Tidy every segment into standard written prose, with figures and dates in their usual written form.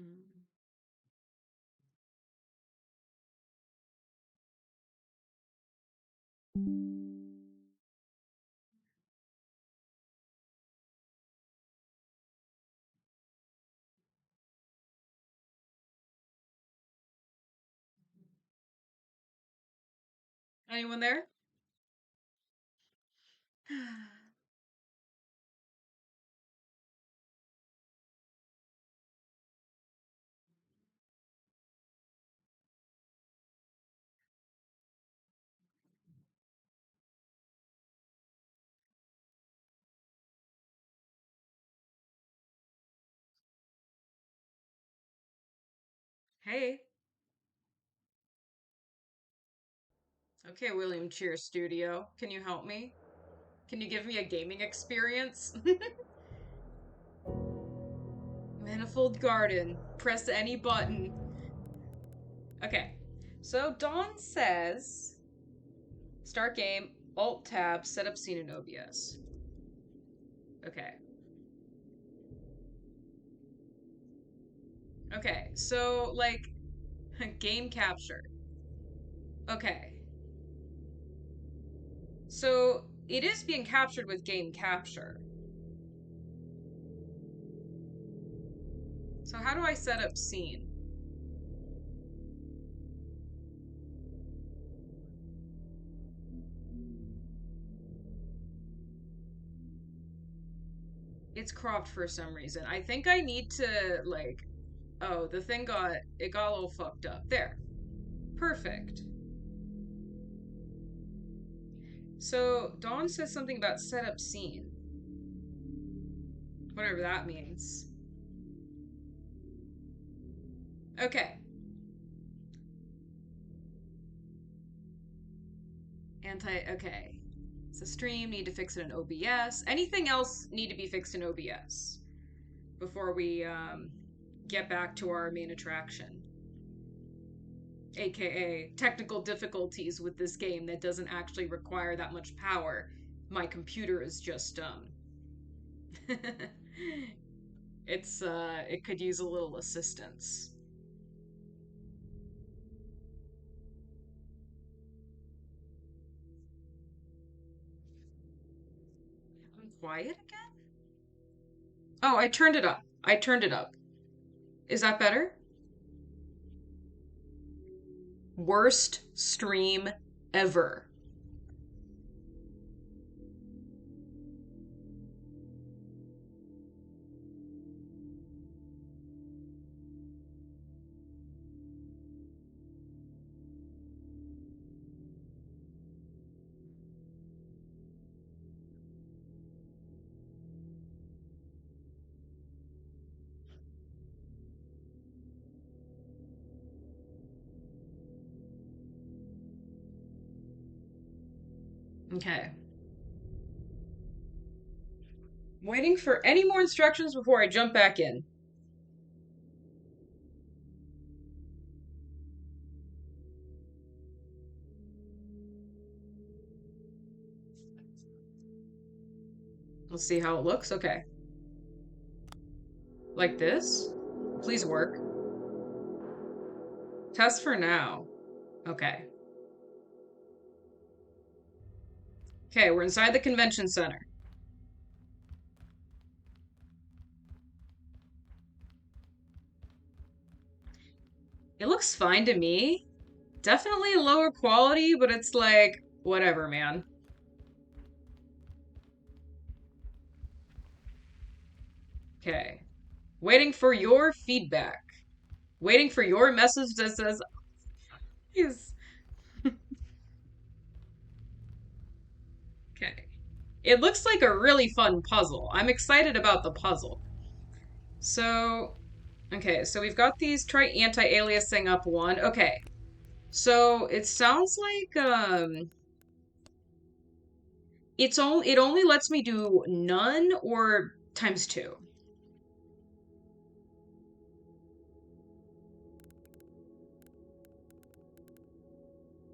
Mm. Anyone there? Hey. Okay, William Cheer Studio. Can you help me? Can you give me a gaming experience? Manifold Garden. Press any button. Okay. So Dawn says start game, Alt Tab, set up scene in OBS. Okay. Okay. So like game capture. Okay. So it is being captured with game capture. So how do I set up scene? It's cropped for some reason. I think I need to like oh, the thing got a little fucked up. There. Perfect. So Dawn says something about setup scene. Whatever that means. Okay. Okay. So stream, need to fix it in OBS. Anything else need to be fixed in OBS before we get back to our main attraction? AKA technical difficulties with this game that doesn't actually require that much power. My computer is just it could use a little assistance. I'm quiet again? Oh, I turned it up. I turned it up. Is that better? Worst stream ever. Okay. Waiting for any more instructions before I jump back in. Let's see how it looks. Okay. Like this? Please work. Test for now. Okay. Okay, we're inside the convention center. It looks fine to me. Definitely lower quality, but it's like, whatever, man. Okay. Waiting for your feedback. Waiting for your message that says, yes. Okay. It looks like a really fun puzzle. I'm excited about the puzzle. So, okay, so we've got these try anti-aliasing up one. Okay. So it sounds like it only lets me do none or times two.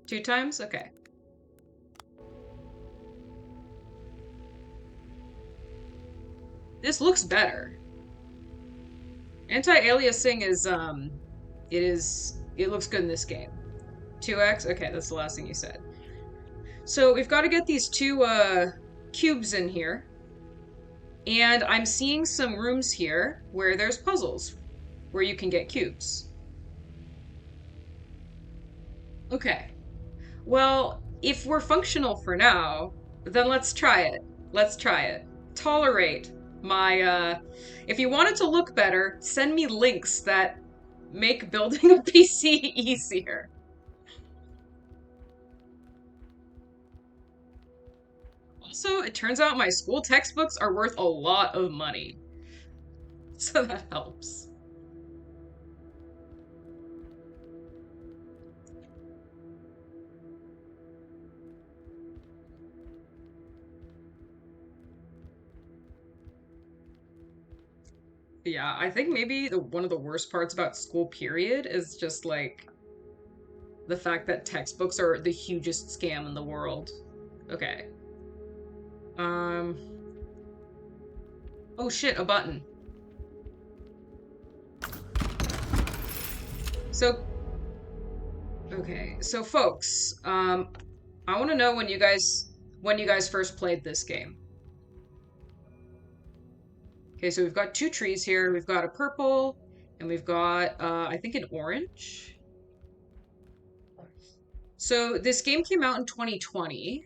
Two times? Okay. This looks better. Anti-aliasing it looks good in this game. 2x? Okay, that's the last thing you said. So we've got to get these two cubes in here. And I'm seeing some rooms here where there's puzzles where you can get cubes. Okay. Well, if we're functional for now, then let's try it. Let's try it. Tolerate my if you want it to look better, send me links that make building a PC easier. Also, it turns out my school textbooks are worth a lot of money. So that helps. Yeah, I think maybe the one of the worst parts about school period is just like the fact that textbooks are the hugest scam in the world. Okay. Um oh shit, a button. So okay, so folks, I want to know when you guys first played this game. Okay, so we've got two trees here. We've got a purple and we've got I think an orange. So this game came out in 2020.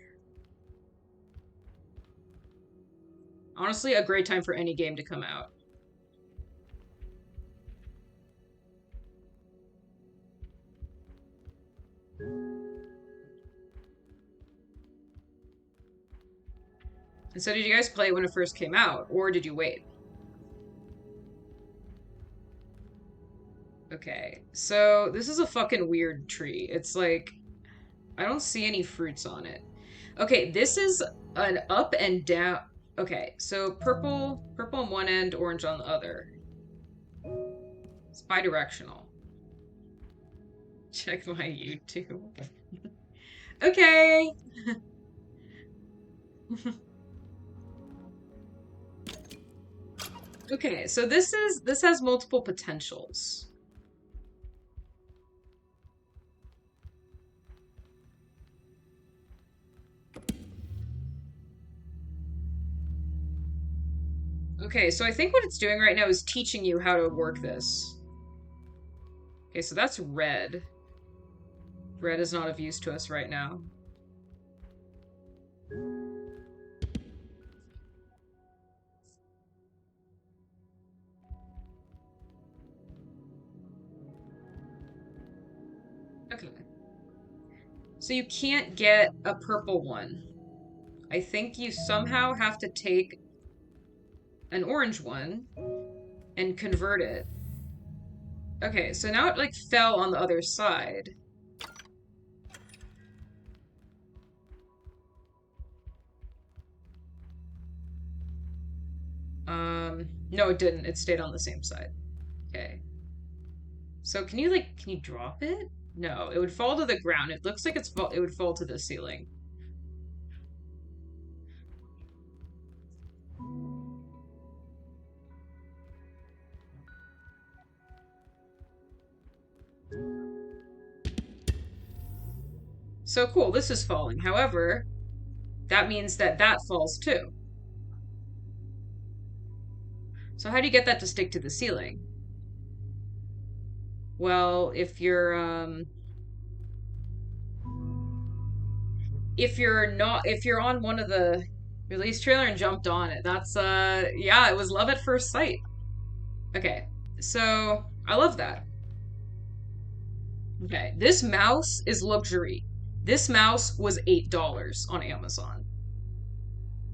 Honestly, a great time for any game to come out. And so did you guys play it when it first came out, or did you wait? Okay, so this is a fucking weird tree. It's like, I don't see any fruits on it. Okay, this is an up and down. Okay, so purple on one end, orange on the other. It's bidirectional. Check my YouTube. Okay. Okay, so this has multiple potentials. Okay, so I think what it's doing right now is teaching you how to work this. Okay, so that's red. Red is not of use to us right now. Okay. So you can't get a purple one. I think you somehow have to take an orange one and convert it. Okay, so now it like fell on the other side. No, it didn't. It stayed on the same side. Okay. So can you drop it? No, it would fall to the ground. It looks like it would fall to the ceiling. So cool, this is falling. However, that means that that falls too. So how do you get that to stick to the ceiling? Well, if you're on one of the release trailer and jumped on it, that's yeah, it was love at first sight. Okay. So, I love that. Okay. This mouse is luxury. This mouse was $8 on Amazon.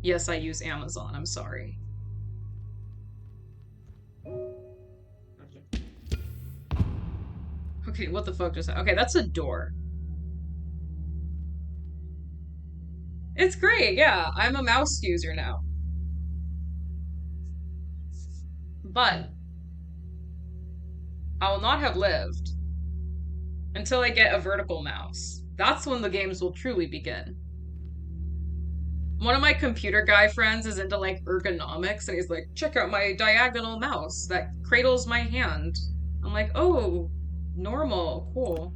Yes, I use Amazon. I'm sorry. Okay, what the fuck just Okay, that's a door. It's great, yeah. I'm a mouse user now. But I will not have lived until I get a vertical mouse. That's when the games will truly begin. One of my computer guy friends is into like ergonomics and he's like, check out my diagonal mouse that cradles my hand. I'm like, oh, normal, cool.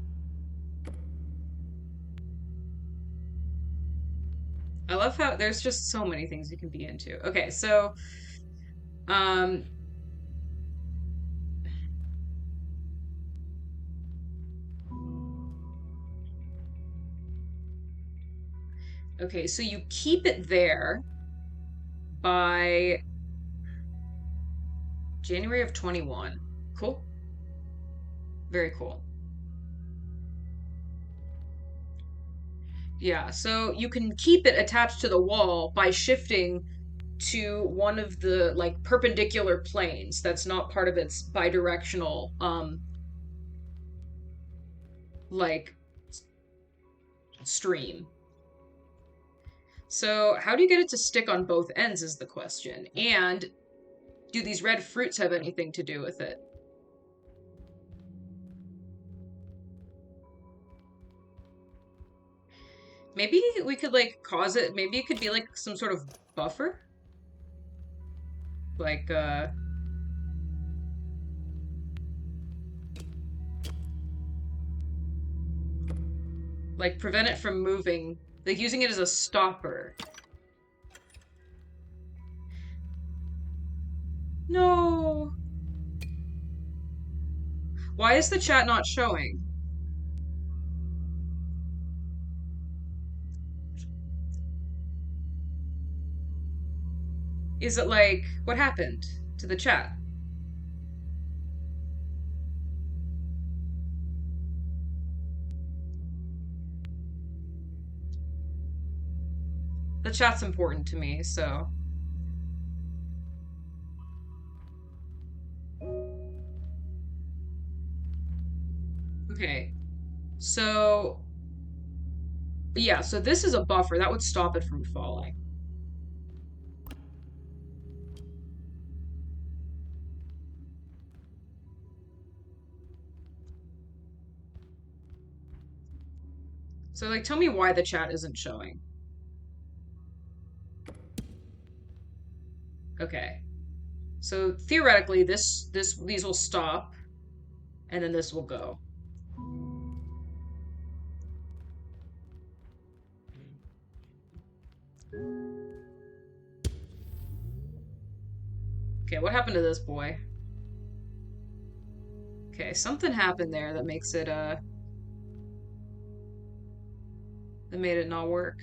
I love how there's just so many things you can be into. Okay, so um okay, so you keep it there by January of 21. Cool. Very cool. Yeah, so you can keep it attached to the wall by shifting to one of the like perpendicular planes that's not part of its bidirectional like stream. So, how do you get it to stick on both ends is the question. And do these red fruits have anything to do with it? Maybe we could like cause it, maybe it could be like some sort of buffer? Like like prevent it from moving, like using it as a stopper. No. Why is the chat not showing? Is it like what happened to the chat? The chat's important to me, so okay. So yeah, so this is a buffer that would stop it from falling. So like tell me why the chat isn't showing. Okay. So theoretically these will stop and then this will go. Okay, what happened to this boy? Okay, something happened there that makes it that made it not work.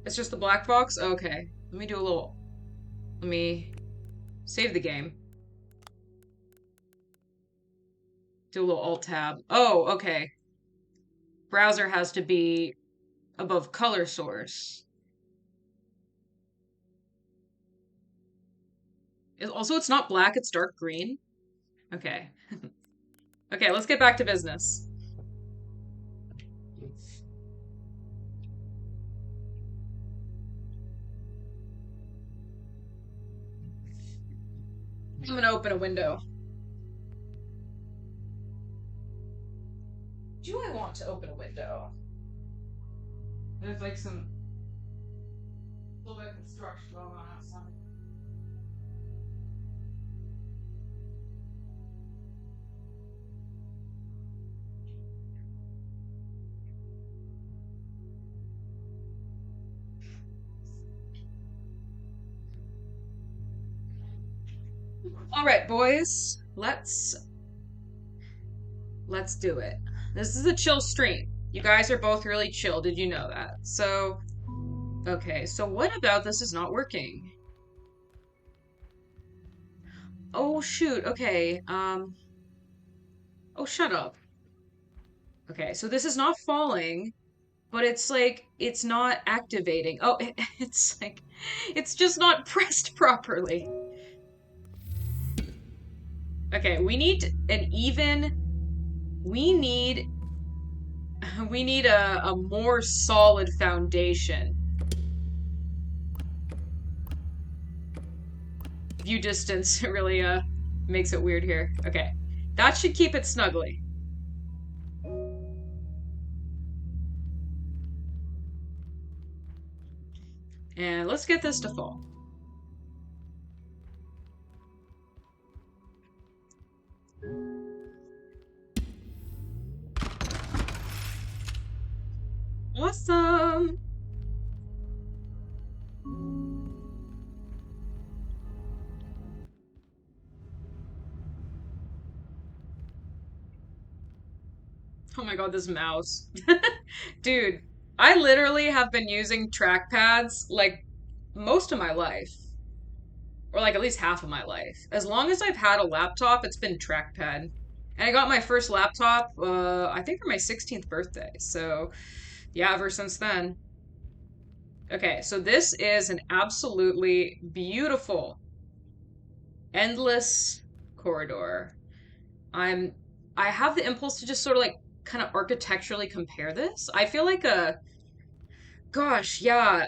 It's just the black box? Okay. Let me save the game. Do a little alt tab. Oh, okay. Browser has to be above color source. Also, it's not black, it's dark green. Okay. Okay, let's get back to business. I'm gonna open a window. Do I want to open a window? There's like some little bit of construction going on outside. All right, boys, let's do it. This is a chill stream. You guys are both really chill. Did you know that? So, okay. So what about this is not working? Oh shoot. Okay. Oh, shut up. Okay. So this is not falling, but it's like it's not activating. Oh, it's like it's just not pressed properly. Okay, we need an even we need we need a more solid foundation. View distance really makes it weird here. Okay. That should keep it snugly. And let's get this to fall. Awesome. Oh my god, this mouse. Dude, I literally have been using trackpads like most of my life, or like at least half of my life. As long as I've had a laptop, it's been trackpad. And I got my first laptop, I think for my 16th birthday. So, yeah, ever since then. Okay, so this is an absolutely beautiful, endless corridor. I'm I have the impulse to just sort of like kind of architecturally compare this. I feel like gosh, yeah,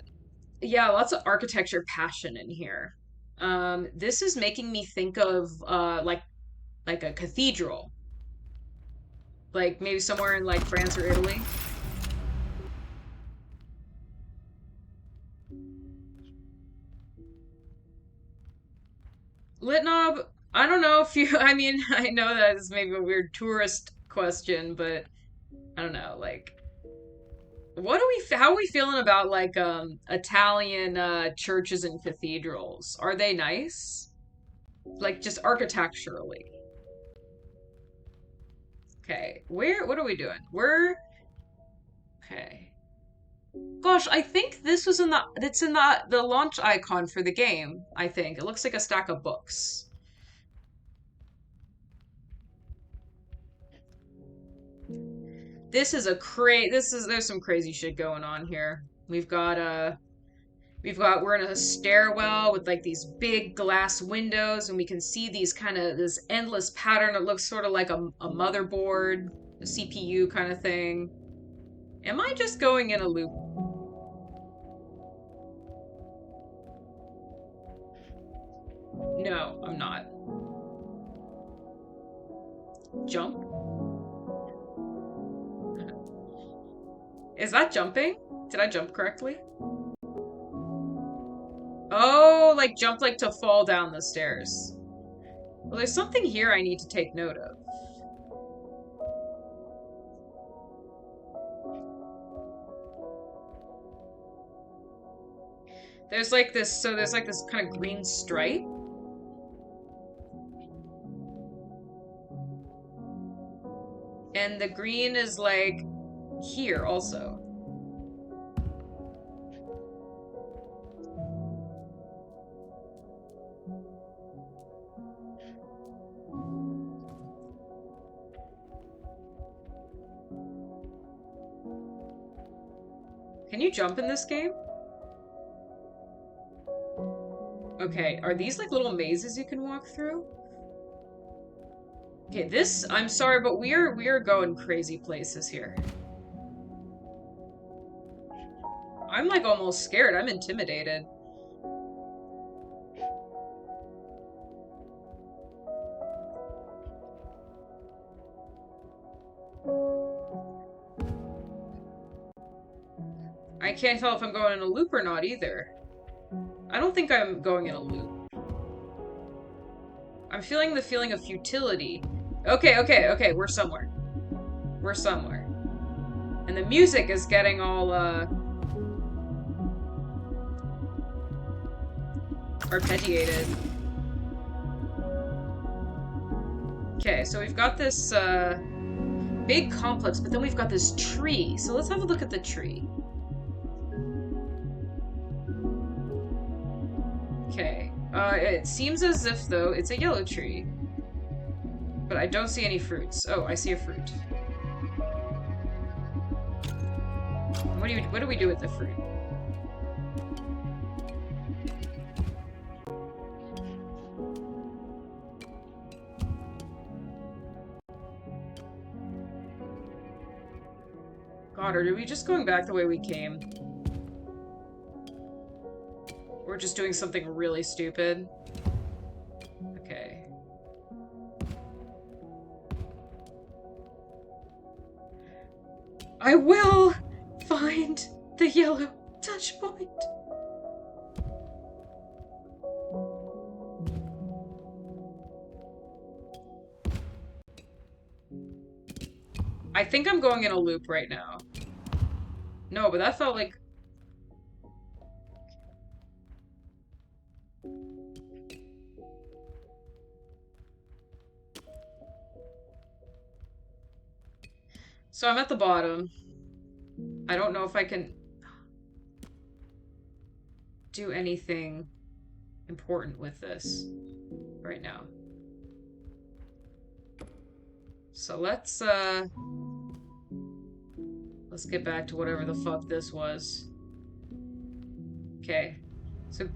yeah, lots of architecture passion in here. This is making me think of like a cathedral, like maybe somewhere in like France or Italy. Litnob, I don't know if you, I mean, I know that is maybe a weird tourist question, but I don't know, like, how are we feeling about like Italian churches and cathedrals? Are they nice? Like just architecturally. Okay, what are we doing? Okay. Gosh, I think this was it's in the launch icon for the game, I think. It looks like a stack of books. There's some crazy shit going on here. We're in a stairwell with like these big glass windows, and we can see this endless pattern. It looks sort of like a motherboard, a CPU kind of thing. Am I just going in a loop? No, I'm not. Jump? Is that jumping? Did I jump correctly? Oh, like jump like to fall down the stairs. Well, there's something here I need to take note of. There's like this kind of green stripe. And the green is like here also. Can you jump in this game? Okay, are these like little mazes you can walk through? Okay, I'm sorry, but we are going crazy places here. I'm like almost scared. I'm intimidated. I can't tell if I'm going in a loop or not either. I don't think I'm going in a loop. I'm feeling the feeling of futility. Okay, we're somewhere. We're somewhere. And the music is getting all, arpeggiated. Okay, so we've got this, big complex, but then we've got this tree. So let's have a look at the tree. Okay. It seems as if, though, it's a yellow tree. But I don't see any fruits. Oh, I see a fruit. What do we do with the fruit? God, are we just going back the way we came? We're just doing something really stupid. Okay. I will find the yellow touch point. I think I'm going in a loop right now. No, but that felt like... So I'm at the bottom. I don't know if I can do anything important with this right now. So let's get back to whatever the fuck this was. Okay. So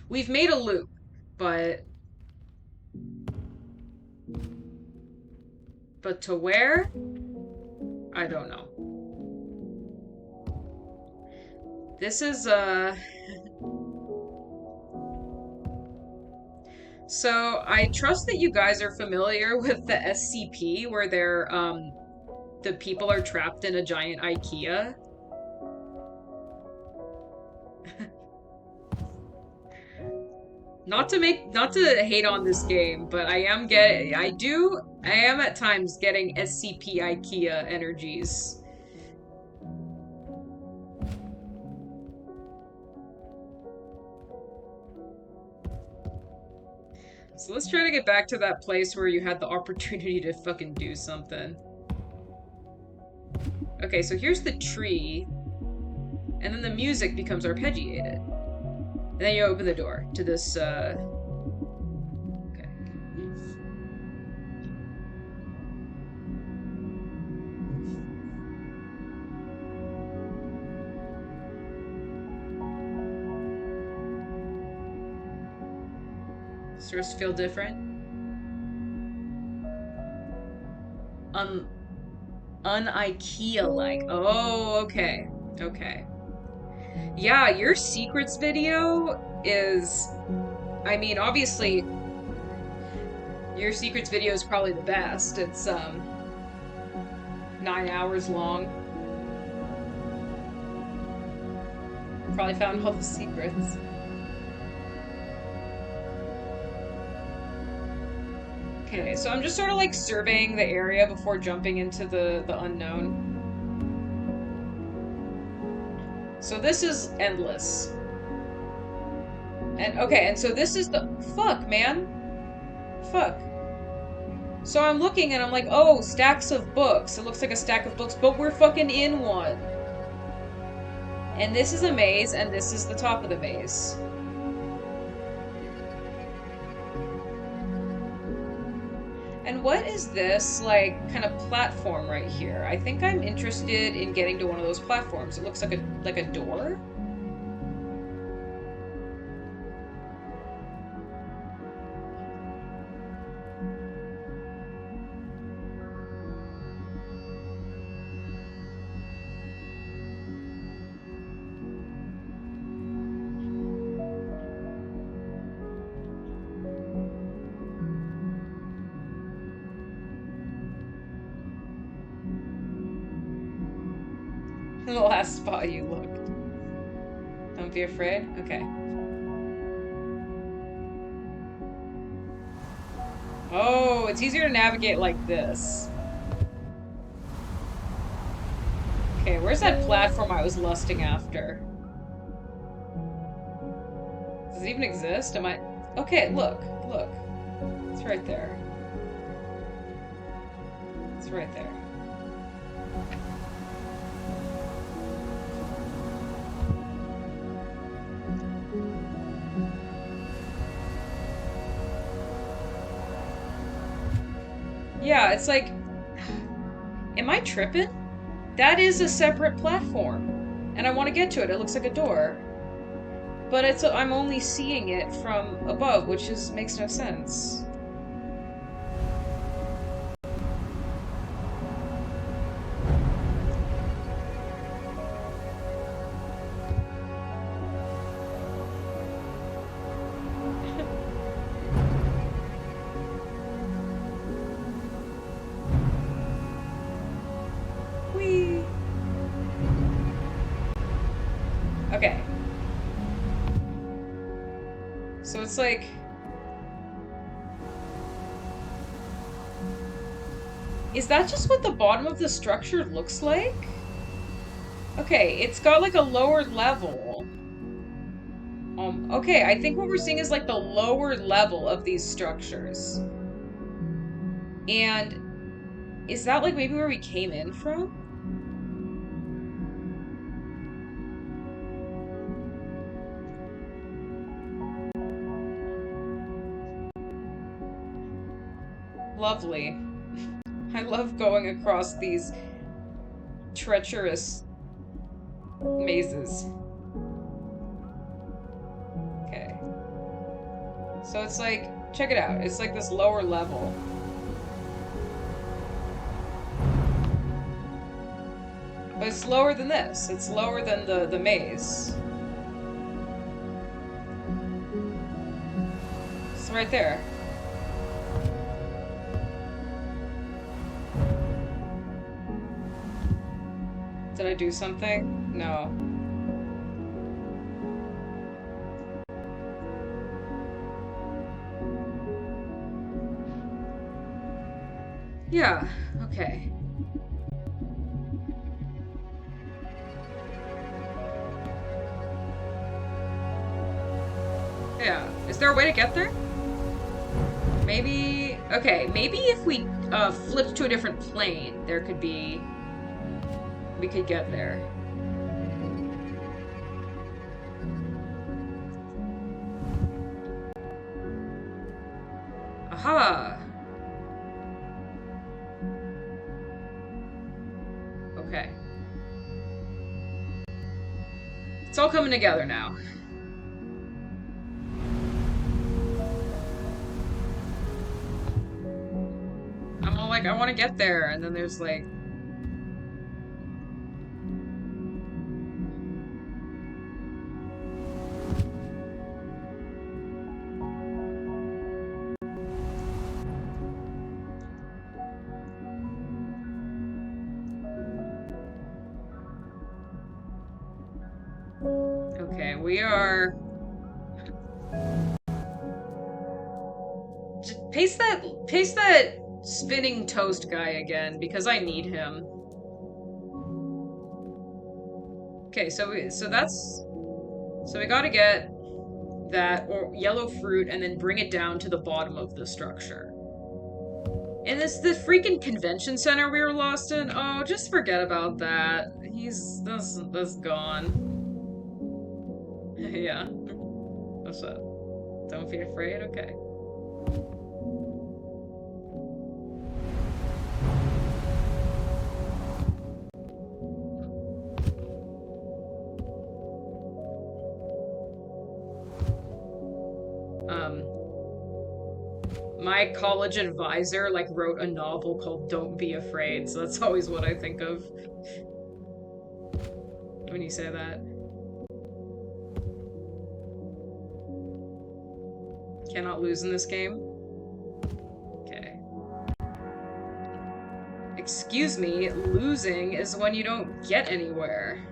we've made a loop, but to where? I don't know. This is so I trust that you guys are familiar with the SCP where the people are trapped in a giant IKEA. Not to hate on this game, but I am at times getting SCP IKEA energies. So let's try to get back to that place where you had the opportunity to fucking do something. Okay, so here's the tree, and then the music becomes arpeggiated. And then you open the door to this, okay. Does feel different? Un-IKEA-like. Oh, okay. Okay. Yeah, your secrets video is... I mean, obviously, your secrets video is probably the best. It's, 9 hours long. Probably found all the secrets. Okay, so I'm just sort of like surveying the area before jumping into the unknown. So this is endless. And okay, and so this is the... Fuck, man. Fuck. So I'm looking and I'm like, oh, stacks of books. It looks like a stack of books, but we're fucking in one. And this is a maze, and this is the top of the maze. And what is this, like, kind of platform right here? I think I'm interested in getting to one of those platforms. It looks like a door? The last spot you looked. Don't be afraid? Okay. Oh, it's easier to navigate like this. Okay, where's that platform I was lusting after? Does it even exist? Am I... Okay, look. Look. It's right there. It's right there. Yeah, it's like... Am I tripping? That is a separate platform. And I want to get to it. It looks like a door. But I'm only seeing it from above, which makes no sense. Whee! Okay. So it's like... Is that just what the bottom of the structure looks like? Okay, it's got like a lower level. Okay, I think what we're seeing is like the lower level of these structures. And is that like maybe where we came in from? Lovely. I love going across these treacherous mazes. Okay. So it's like, check it out. It's like this lower level. But it's lower than this. It's lower than the maze. It's right there. Did I do something? No. Yeah, okay. Yeah. Is there a way to get there? Maybe... Okay, maybe if we flipped to a different plane, there could be... We could get there. Aha! Okay. It's all coming together now. I'm all like, I want to get there, and then there's like... Okay, we are... Just paste that spinning toast guy again, because I need him. Okay, so we gotta get that or yellow fruit and then bring it down to the bottom of the structure. And this the freaking convention center we were lost in. Oh, just forget about that. That's gone. Yeah. What's up? Don't be afraid. Okay. My college advisor like wrote a novel called Don't Be Afraid, so that's always what I think of when you say that. Cannot lose in this game. Okay. Excuse me, losing is when you don't get anywhere.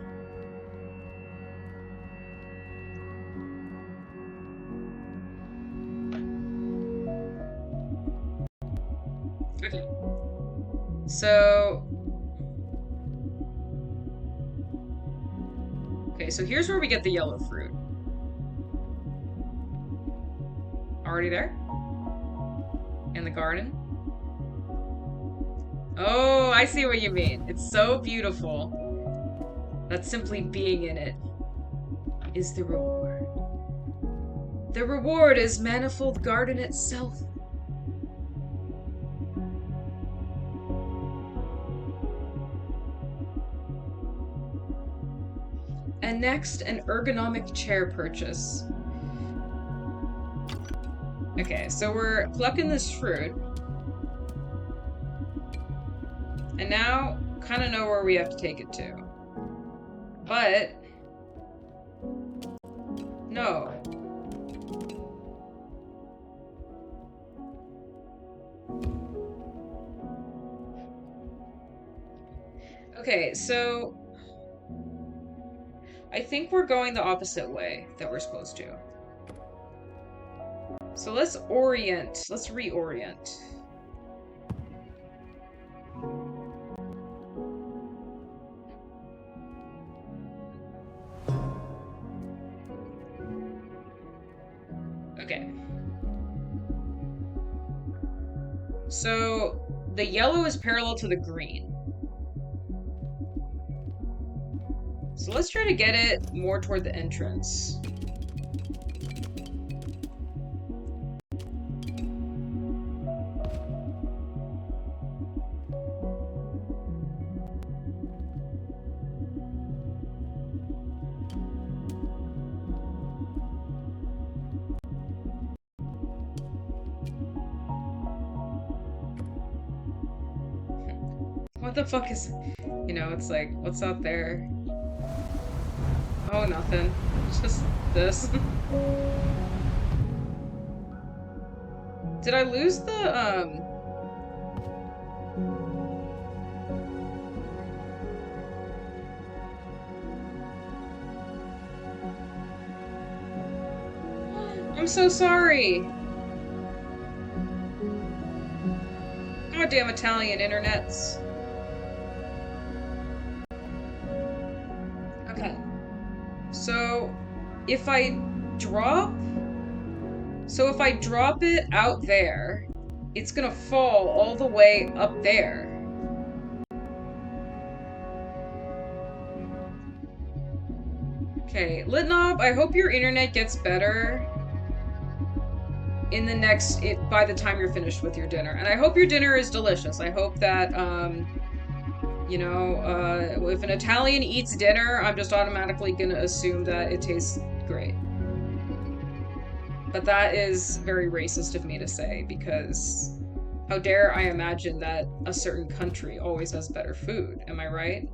Okay. So... Okay, so here's where we get the yellow fruit. Already there? In the garden? Oh, I see what you mean. It's so beautiful that simply being in it is the reward. The reward is Manifold Garden itself. And next, an ergonomic chair purchase. Okay, so we're plucking this fruit. And now, kind of know where we have to take it to. But... No. Okay, so... I think we're going the opposite way that we're supposed to. So let's orient. Let's reorient. So the yellow is parallel to the green. So let's try to get it more toward the entrance. What the fuck is, it's like, what's out there? Oh, nothing. Just this. Did I lose the? I'm so sorry. Goddamn Italian internets. Okay. So, if I drop... So if I drop it out there, it's gonna fall all the way up there. Okay, Litnob, I hope your internet gets better in the by the time you're finished with your dinner. And I hope your dinner is delicious. I hope that, if an Italian eats dinner, I'm just automatically gonna assume that it tastes great. But that is very racist of me to say, because how dare I imagine that a certain country always has better food? Am I right?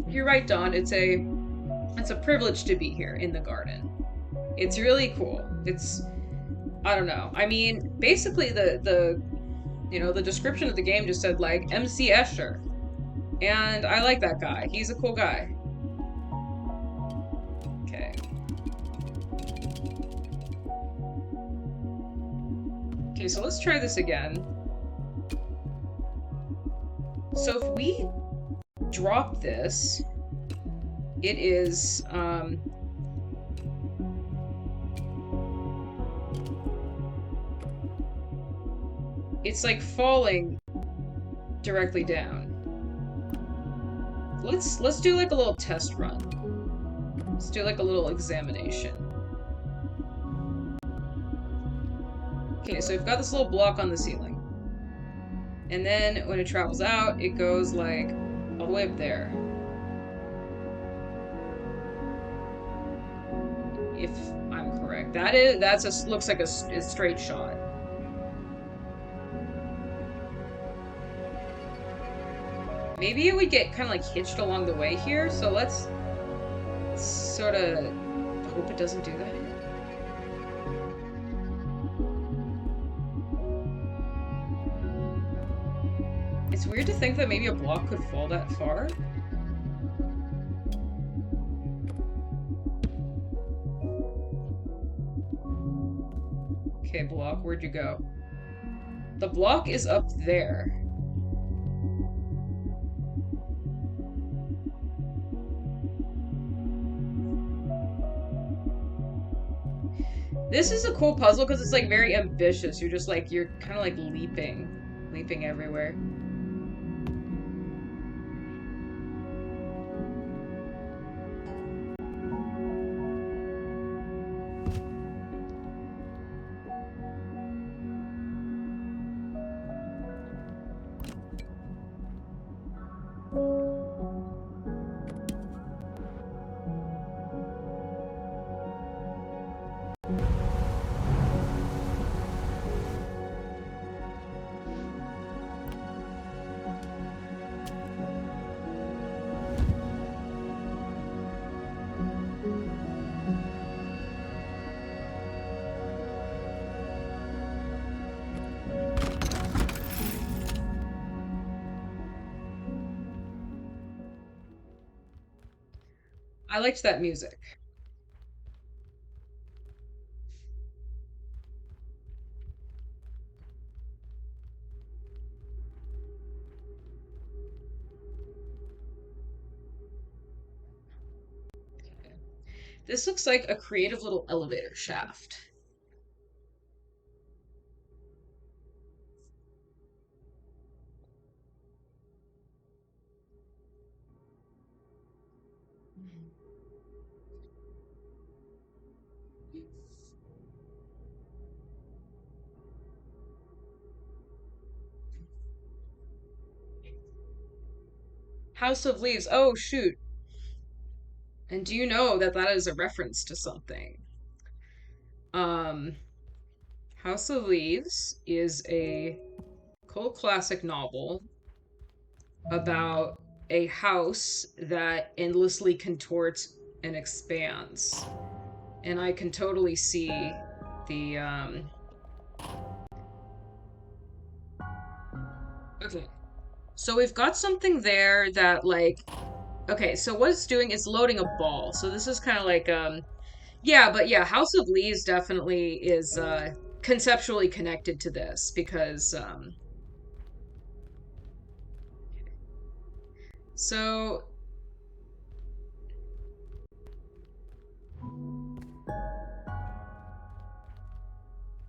You're right, Dawn. It's a privilege to be here in the garden. It's really cool. I don't know. I mean, basically the description of the game just said like MC Escher. And I like that guy. He's a cool guy. Okay. Okay, so let's try this again. So if we drop this, it is it's like falling directly down. Let's do like a little test run. Let's do like a little examination. Okay, so we've got this little block on the ceiling. And then when it travels out, it goes like all the way up there. If I'm correct. Looks like a straight shot. Maybe it would get kind of like hitched along the way here, so let's sort of hope it doesn't do that. It's weird to think that maybe a block could fall that far. Okay, block, where'd you go? The block is up there. This is a cool puzzle because it's like very ambitious. You're just like, you're kind of like leaping everywhere. I liked that music. This looks like a creative little elevator shaft. House of Leaves. Oh, shoot. And do you know that that is a reference to something? Um, House of Leaves is a cult classic novel about a house that endlessly contorts and expands. And I can totally see the okay. So we've got something there that like okay, so what it's doing is loading a ball. So this is kind of like yeah, but yeah, House of Leaves definitely is conceptually connected to this because so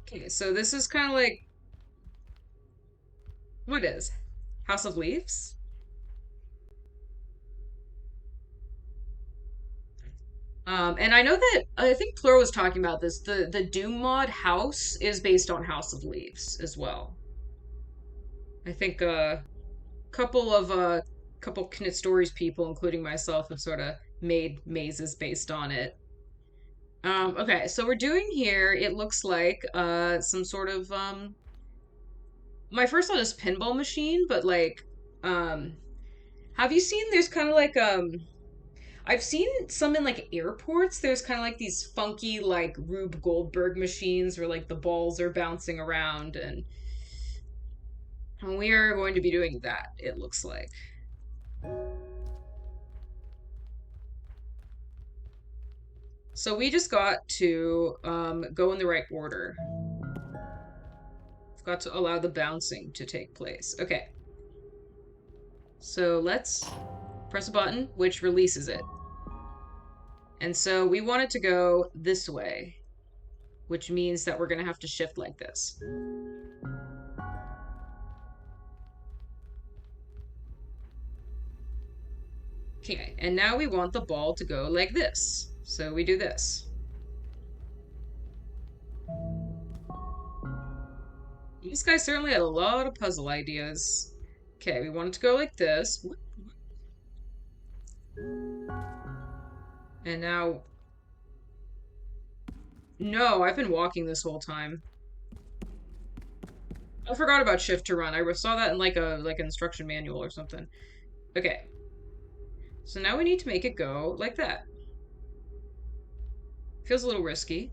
okay, so this is kind of like what is House of Leaves? And I know that I think Plur was talking about this. The Doom mod house is based on House of Leaves as well. I think couple Knit Stories people, including myself, have sort of made mazes based on it. Okay, so we're doing here. It looks like some sort of my first thought is pinball machine, but like um have you seen there's kind of like I've seen some in like airports. There's kind of like these funky like Rube Goldberg machines where like the balls are bouncing around and we are going to be doing that, it looks like. So we just got to go in the right order. We've got to allow the bouncing to take place. Okay. So let's press a button which releases it. And so we want it to go this way, which means that we're going to have to shift like this. Okay, and now we want the ball to go like this. So we do this. These guys certainly had a lot of puzzle ideas. Okay, we want it to go like this. And now... No, I've been walking this whole time. I forgot about shift to run. I saw that in like a instruction manual or something. Okay. So now we need to make it go like that. Feels a little risky.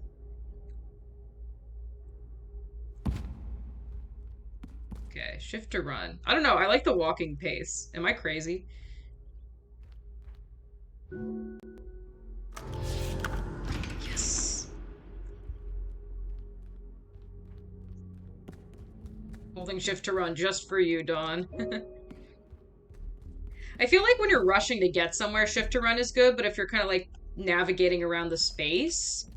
Okay, shift to run. I don't know, I like the walking pace. Am I crazy? Yes. Holding shift to run just for you, Dawn. I feel like when you're rushing to get somewhere, shift to run is good, but if you're kind of like navigating around the space,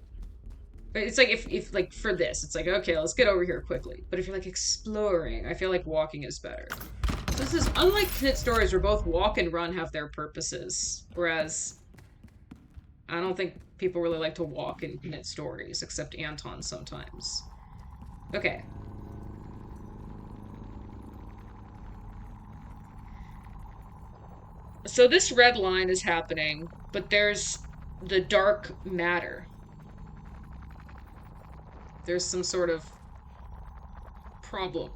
it's like if like for this, it's like, okay, let's get over here quickly. But if you're like exploring, I feel like walking is better. So this is unlike Knit Stories where both walk and run have their purposes, whereas I don't think people really like to walk in Knit Stories, except Anton sometimes. Okay. So this red line is happening, but there's the dark matter. There's some sort of problem,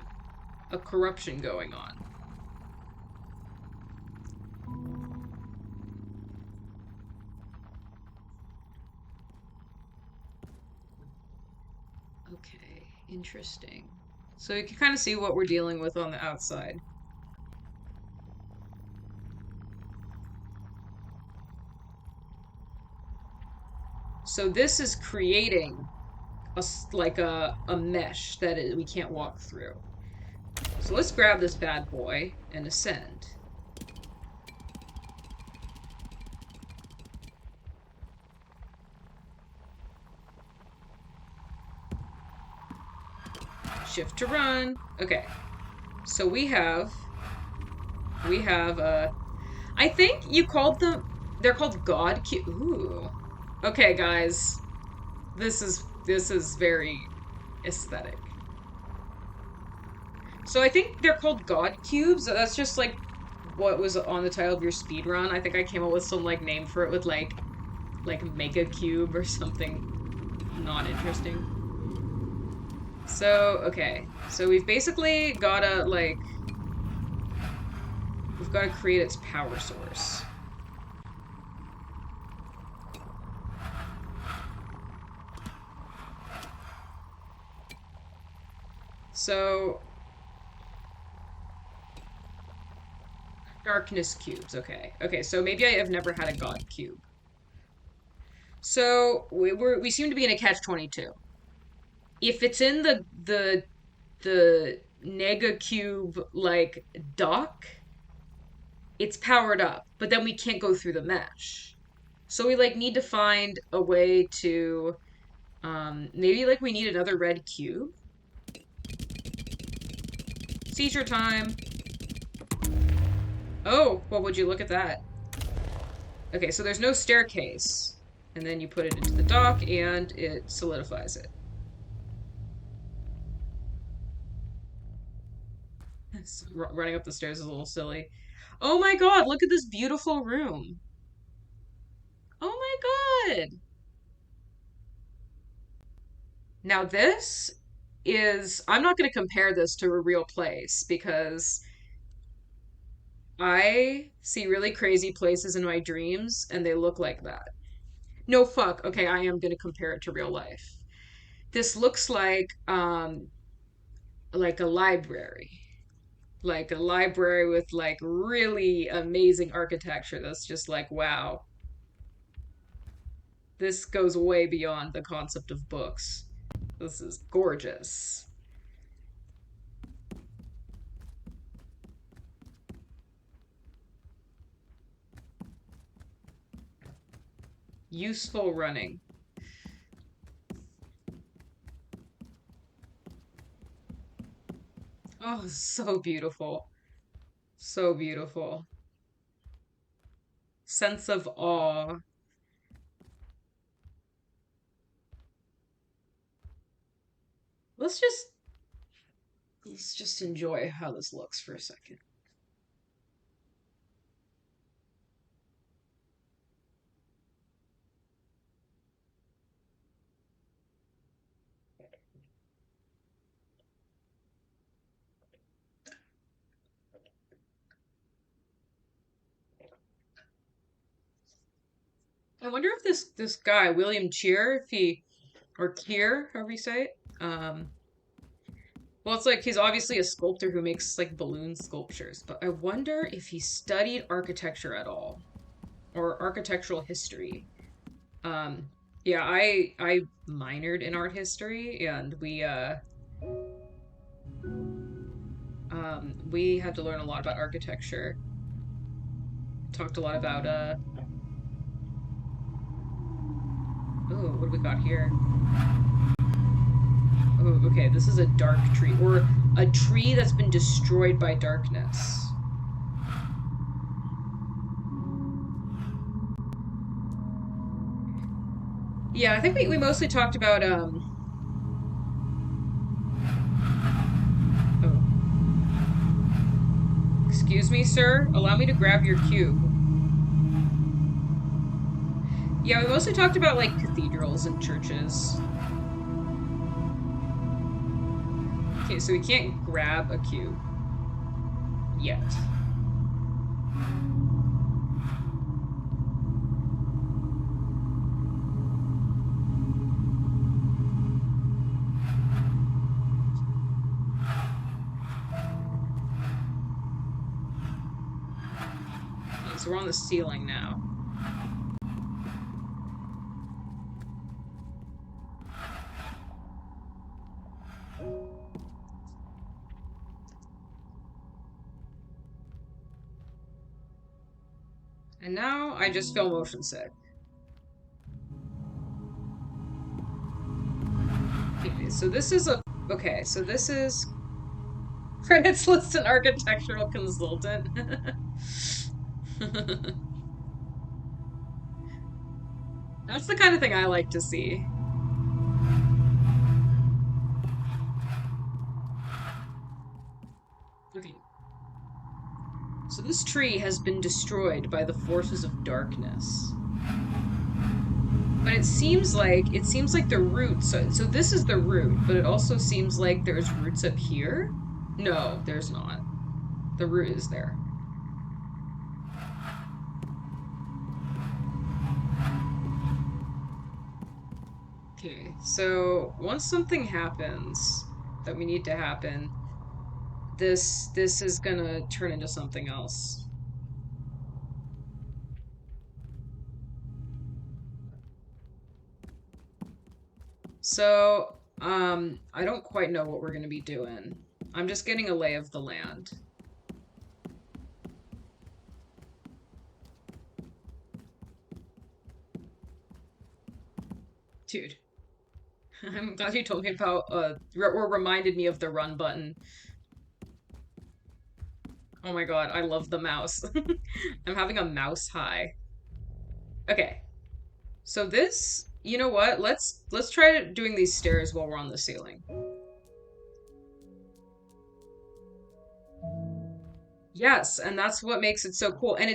a corruption going on. Okay, interesting. So you can kind of see what we're dealing with on the outside. So this is creating like a mesh that we can't walk through. So let's grab this bad boy and ascend. Shift to run. Okay. So we have I think you called them they're called God cube. Ooh. Okay, guys. This is very aesthetic. So I think they're called God cubes. That's just like what was on the title of your speed run. I think I came up with some like name for it with like Mega Cube or something not interesting. So, okay. So we've basically gotta like we've gotta create its power source. So darkness cubes, okay. Okay, so maybe I have never had a god cube. So we seem to be in a catch 22. If it's in the Nega cube like dock, it's powered up, but then we can't go through the mesh. So we like need to find a way to maybe like we need another red cube. Seizure time. Oh, well, would you look at that? Okay, so there's no staircase. And then you put it into the dock and it solidifies it. Running up the stairs is a little silly. Oh my god, look at this beautiful room. Oh my god. Now this is, I'm not going to compare this to a real place because I see really crazy places in my dreams and they look like that. No, fuck. Okay, I am going to compare it to real life. This looks like a library. Like a library with like really amazing architecture that's just like, wow. This goes way beyond the concept of books. This is gorgeous. Useful running. Oh, so beautiful. So beautiful. Sense of awe. Let's just let's just enjoy how this looks for a second. I wonder if this guy, William Cheer, if he or Kier, however you say it, well, it's like he's obviously a sculptor who makes like balloon sculptures, but I wonder if he studied architecture at all or architectural history. Um, yeah, I minored in art history, and we had to learn a lot about architecture. Talked a lot about oh, what do we got here? Oh, okay, this is a dark tree or a tree that's been destroyed by darkness. Yeah, I think we mostly talked about oh, excuse me, sir. Allow me to grab your cube. Yeah, we mostly talked about like cathedrals and churches. Okay, so we can't grab a cube yet. Okay, so we're on the ceiling now. And now I just feel motion sick. Okay, so this is a Okay, so this is credits list an architectural consultant. That's the kind of thing I like to see. Okay, so this tree has been destroyed by the forces of darkness. But it seems like the roots. So this is the root, but it also seems like there's roots up here. No, there's not. The root is there. Okay, so once something happens that we need to happen, this is gonna turn into something else. So, I don't quite know what we're gonna be doing. I'm just getting a lay of the land. Dude, I'm glad you told me about, or reminded me of the run button. Oh my god, I love the mouse. I'm having a mouse high. Okay, so this, you know what? Let's try doing these stairs while we're on the ceiling. Yes, and that's what makes it so cool. And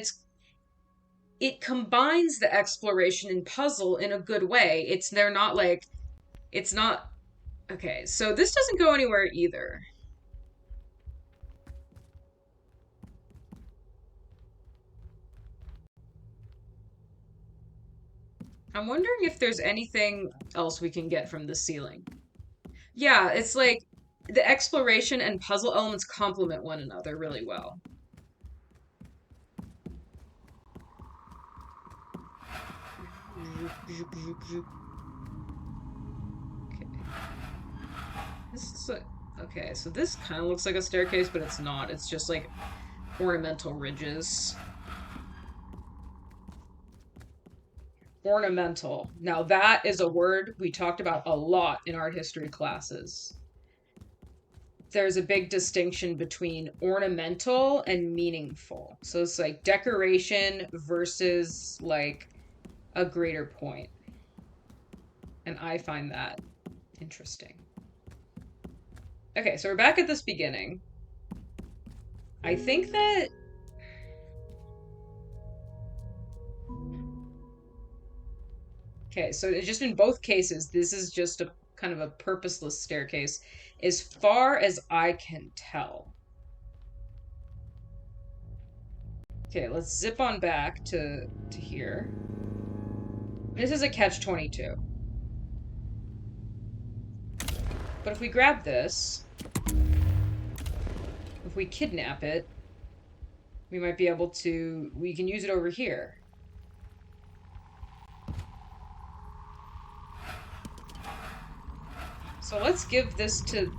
it combines the exploration and puzzle in a good way. They're not like it's not okay, so this doesn't go anywhere either. I'm wondering if there's anything else we can get from the ceiling. Yeah, it's like the exploration and puzzle elements complement one another really well. Okay. This is okay, so this kind of looks like a staircase, but it's not. It's just like ornamental ridges. Ornamental. Now, that is a word we talked about a lot in art history classes. There's a big distinction between ornamental and meaningful. So it's like decoration versus like a greater point. And I find that interesting. Okay, so we're back at this beginning. I think that okay, so just in both cases, this is just a kind of a purposeless staircase, as far as I can tell. Okay, let's zip on back to here. This is a catch-22. But if we grab this, if we kidnap it, we might be able to, we can use it over here. So let's give this to...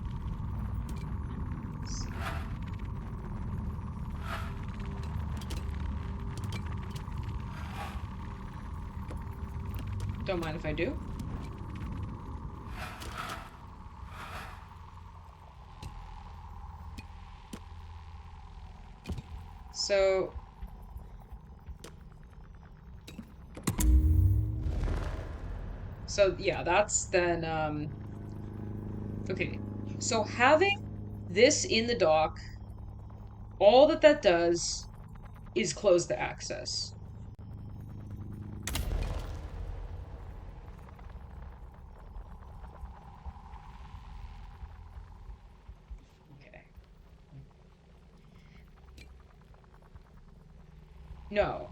Don't mind if I do. So... So, yeah, that's then, okay. So having this in the dock, all that that does is close the access. Okay. No.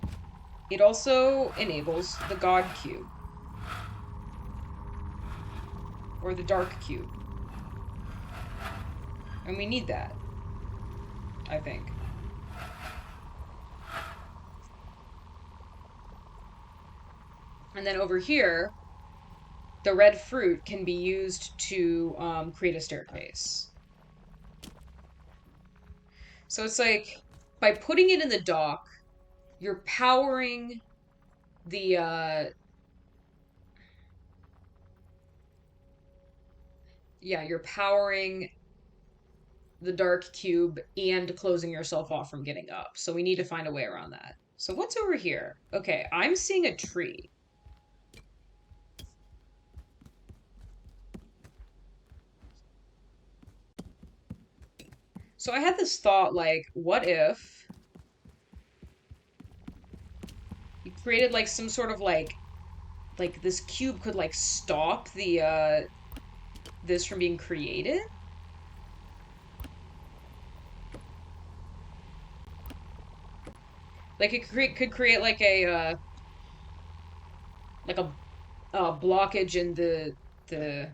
It also enables the God Cube. Or the Dark Cube. And we need that, I think. And then over here, the red fruit can be used to create a staircase. So it's like, by putting it in the dock, you're powering the Yeah, you're powering the dark cube and closing yourself off from getting up. So we need to find a way around that. So what's over here? Okay, I'm seeing a tree. So I had this thought like, what if you created like some sort of like this cube could like stop the this from being created? Like it could create like a blockage in the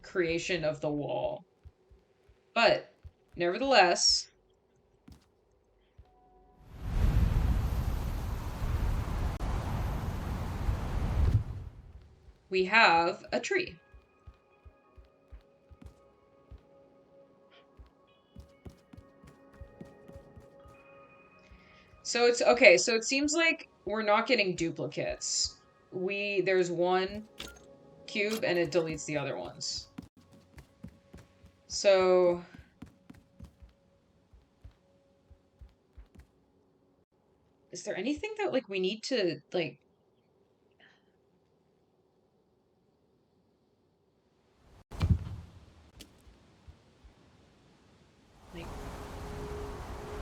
creation of the wall. But nevertheless, we have a tree. So it's okay, so it seems like we're not getting duplicates. There's one cube and it deletes the other ones. So is there anything that like we need to like like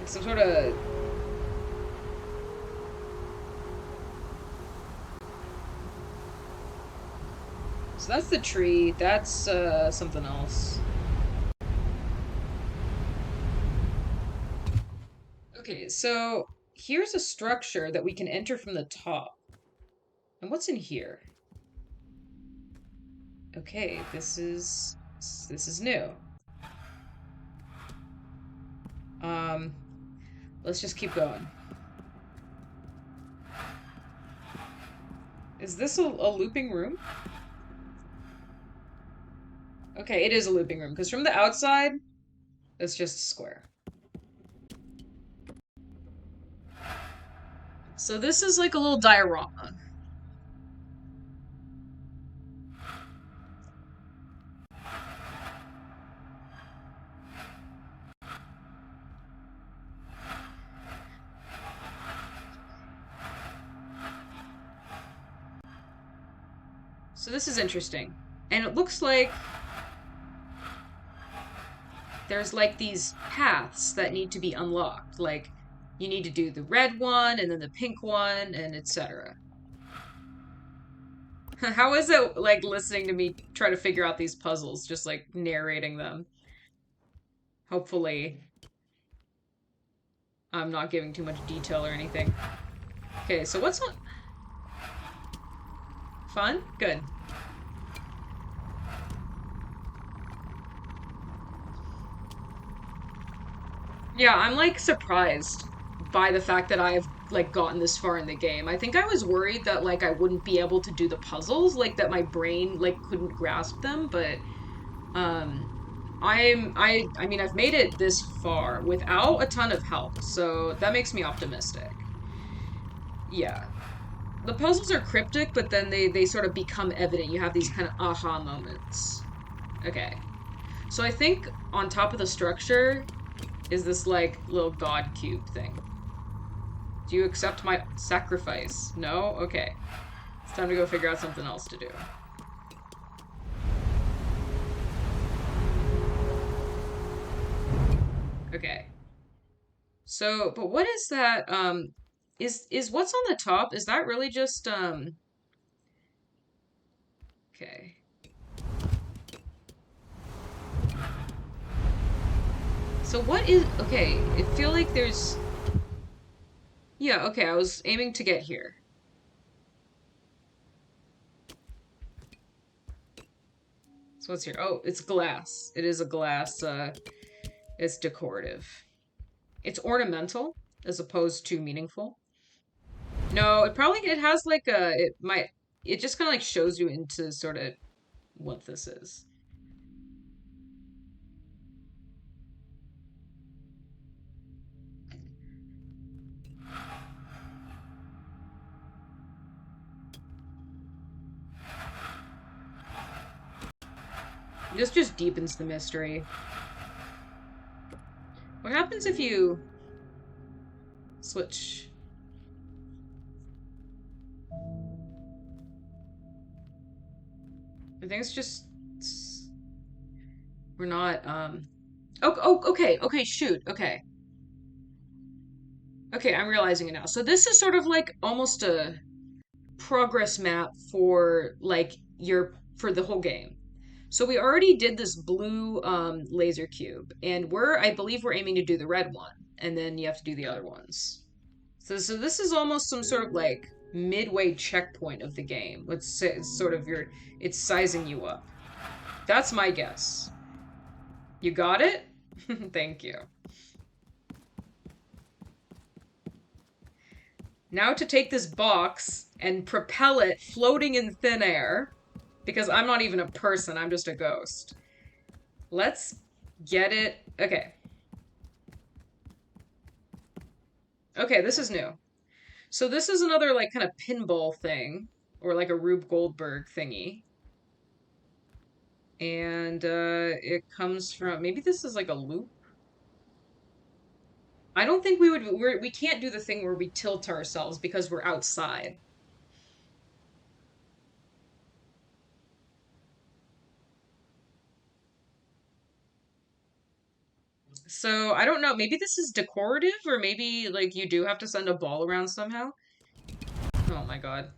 some sort of so that's the tree, that's something else. Okay, so here's a structure that we can enter from the top. And what's in here? Okay, this is new. Um, let's just keep going. Is this a looping room? Okay, it is a looping room, because from the outside, it's just a square. So this is like a little diorama. So this is interesting. And it looks like there's like these paths that need to be unlocked. Like you need to do the red one and then the pink one and etc. How is it like listening to me try to figure out these puzzles, just like narrating them? Hopefully, I'm not giving too much detail or anything. Okay, so what's on... Fun? Good. Yeah, I'm like surprised by the fact that I've like gotten this far in the game. I think I was worried that like I wouldn't be able to do the puzzles, like that my brain like couldn't grasp them, but I mean I've made it this far without a ton of help, so that makes me optimistic. Yeah. The puzzles are cryptic, but then they sort of become evident. You have these kind of aha moments. Okay. So I think on top of the structure is this like little god cube thing. Do you accept my sacrifice? No? Okay. It's time to go figure out something else to do. Okay. So, but what is that is what's on the top? Is that really just okay. So what is okay, I feel like there's yeah, okay, I was aiming to get here. So what's here? Oh, it's glass. It is a glass, it's decorative. It's ornamental as opposed to meaningful. No, it has like a it just kind of like shows you into sort of what this is. This just deepens the mystery. What happens if you switch? I think it's just we're not okay, shoot. Okay, I'm realizing it now. So this is sort of like almost a progress map for like your for the whole game. So we already did this blue laser cube, and I believe we're aiming to do the red one, and then you have to do the other ones. So this is almost some sort of like midway checkpoint of the game. Let's say it's sort of it's sizing you up. That's my guess. You got it? Thank you. Now to take this box and propel it floating in thin air, because I'm not even a person, I'm just a ghost. Let's get it. Okay. Okay, this is new. So this is another like kind of pinball thing, or like a Rube Goldberg thingy. And it comes from, maybe this is like a loop. I don't think we can't do the thing where we tilt ourselves because we're outside. So I don't know. Maybe this is decorative, or maybe like you do have to send a ball around somehow. Oh my god.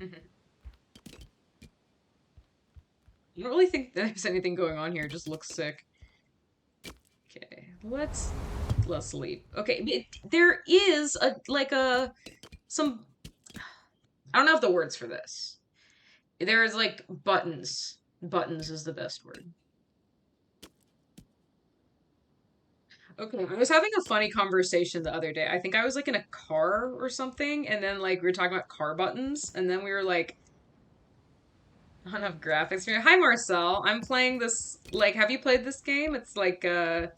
I don't really think there's anything going on here. It just looks sick. Okay, let's leave. Okay, there is a like a some I don't have the words for this. There is like buttons. Buttons is the best word. Okay, I was having a funny conversation the other day. I think I was like in a car or something, and then like we were talking about car buttons, and then we were like, I don't have graphics for you. Hi Marcel, I'm playing this like have you played this game? It's like a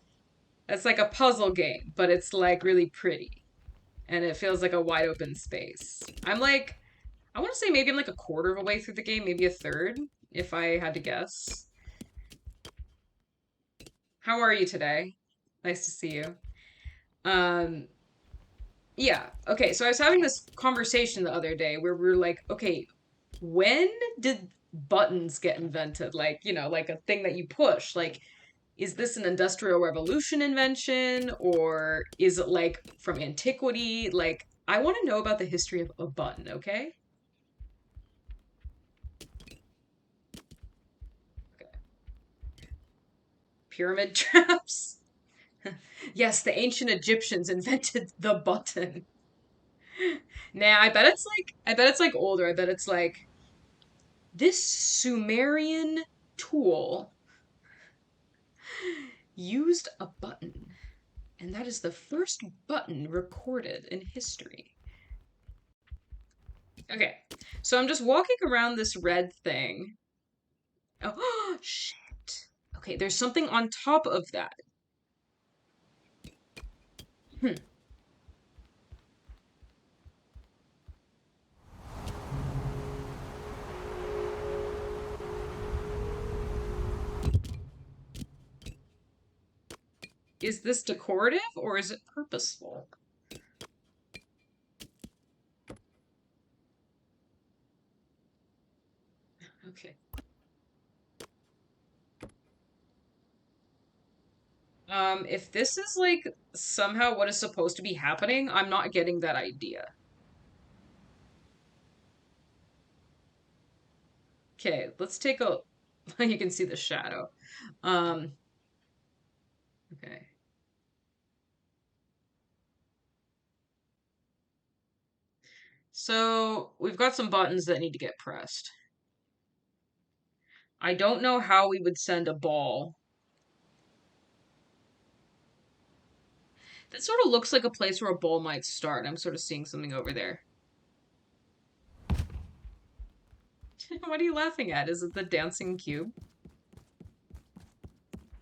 puzzle game, but it's like really pretty. And it feels like a wide open space. I'm like I want to say maybe I'm like a quarter of a way through the game, maybe a third, if I had to guess. How are you today? Nice to see you. Um, yeah. Okay, so I was having this conversation the other day where we were like, okay, when did buttons get invented? Like, like a thing that you push. Like, is this an industrial revolution invention or is it like from antiquity? Like, I want to know about the history of a button, okay? Okay. Pyramid traps. Yes, the ancient Egyptians invented the button. Nah, I bet it's like older. I bet it's like this Sumerian tool used a button, and that is the first button recorded in history. Okay, so I'm just walking around this red thing. Oh, shit. Okay, there's something on top of that. Hmm. Is this decorative or is it purposeful? Okay. If this is like somehow what is supposed to be happening, I'm not getting that idea. Okay, let's take a you can see the shadow. Um, okay. So we've got some buttons that need to get pressed. I don't know how we would send a ball. That sort of looks like a place where a ball might start. I'm sort of seeing something over there. What are you laughing at? Is it the dancing cube?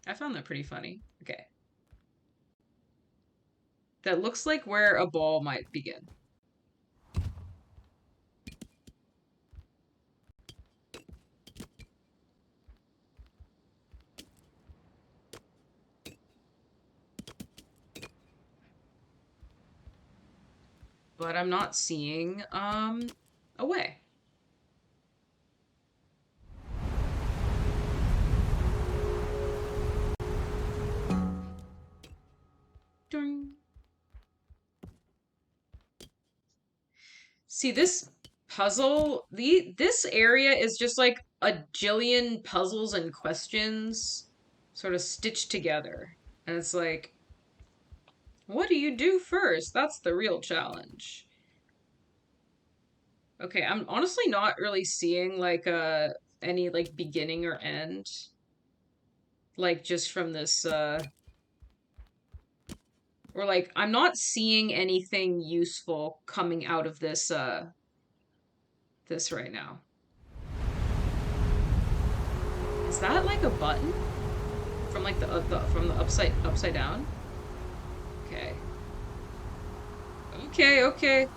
I found that pretty funny. Okay. That looks like where a ball might begin. but I'm not seeing a way. Ding. See, this puzzle, this area is just like a jillion puzzles and questions sort of stitched together. And it's like, what do you do first? That's the real challenge. Okay, I'm honestly not really seeing like any like beginning or end. Like just from this or like I'm not seeing anything useful coming out of this right now. Is that like a button from like the from the upside down? Okay. Okay, okay.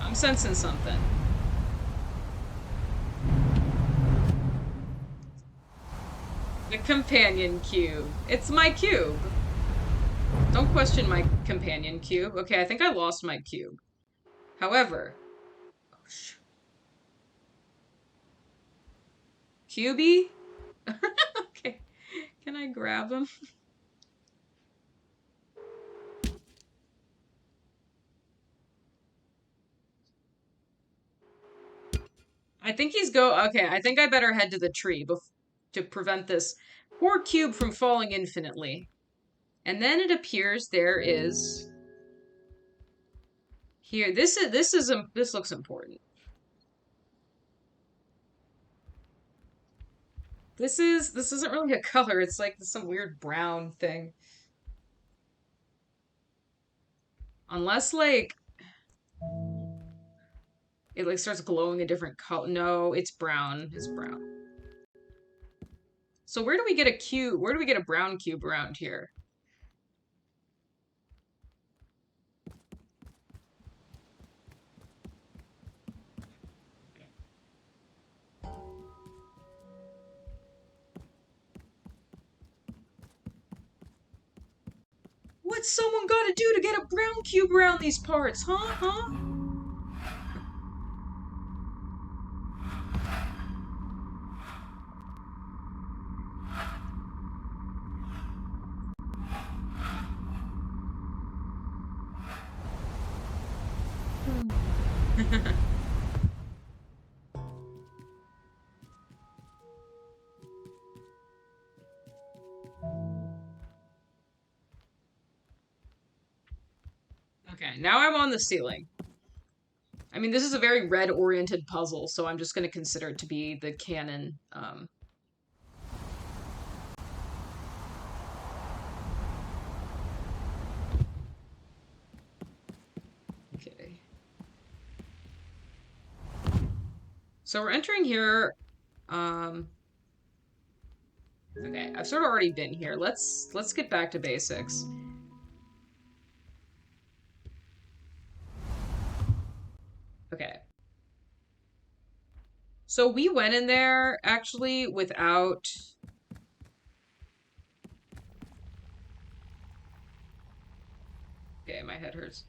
I'm sensing something. The companion cube. It's my cube. Don't question my companion cube. Okay, I think I lost my cube. However, oh, cubey? Okay. Can I grab him? I think he's go. Okay, I think I better head to the tree to prevent this poor cube from falling infinitely. And then it appears there is here. This looks important. This isn't really a color. It's like some weird brown thing. Unless like it like starts glowing a different color. No, it's brown. It's brown. So where do we get a cube? Where do we get a brown cube around here? What's someone got to do to get a brown cube around these parts? Huh? Huh? Okay, now I'm on the ceiling. I mean, this is a very red-oriented puzzle, so I'm just going to consider it to be the canon. Okay. So we're entering here. Okay, I've sort of already been here. Let's get back to basics. Okay. So we went in there actually without. Okay, my head hurts.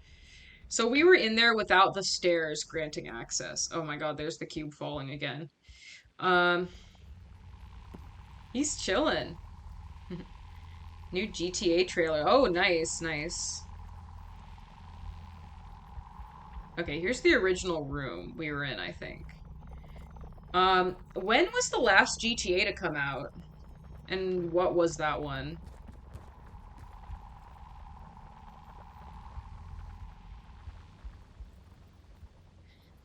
So we were in there without the stairs granting access. Oh my god, there's the cube falling again. Um, he's chilling. New GTA trailer. Oh, nice, nice. Okay, here's the original room we were in, I think. When was the last GTA to come out? And what was that one?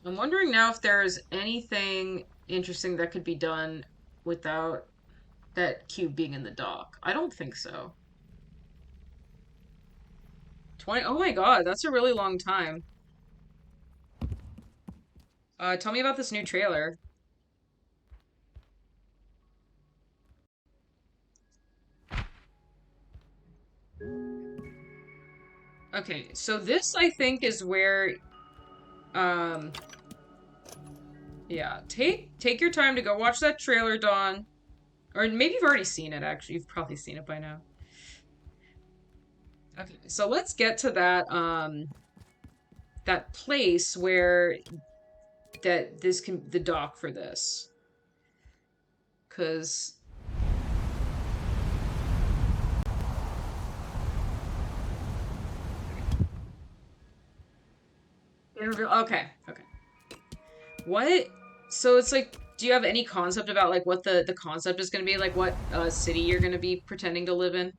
I'm wondering now if there's anything interesting that could be done without that cube being in the dock. I don't think so. 20. Oh my god, that's a really long time. Tell me about this new trailer. Okay, so this I think is where um yeah, take your time to go watch that trailer, Dawn. Or maybe you've already seen it actually. You've probably seen it by now. Okay, so let's get to that place where that this can the dock for this. Cause okay, okay. What? So it's like, do you have any concept about like what the concept is going to be? Like what city you're going to be pretending to live in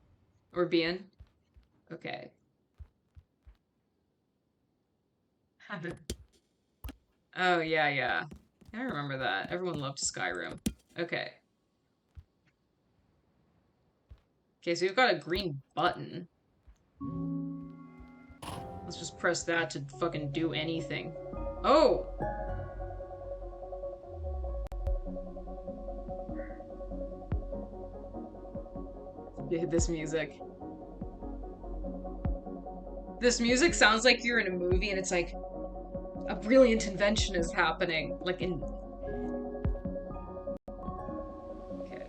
or be in? Okay. Oh yeah, yeah. I remember that. Everyone loved Skyrim. Okay. Okay, so we've got a green button. Let's just press that to fucking do anything. Oh! This music. This music sounds like you're in a movie and it's like a brilliant invention is happening. Like in. Okay.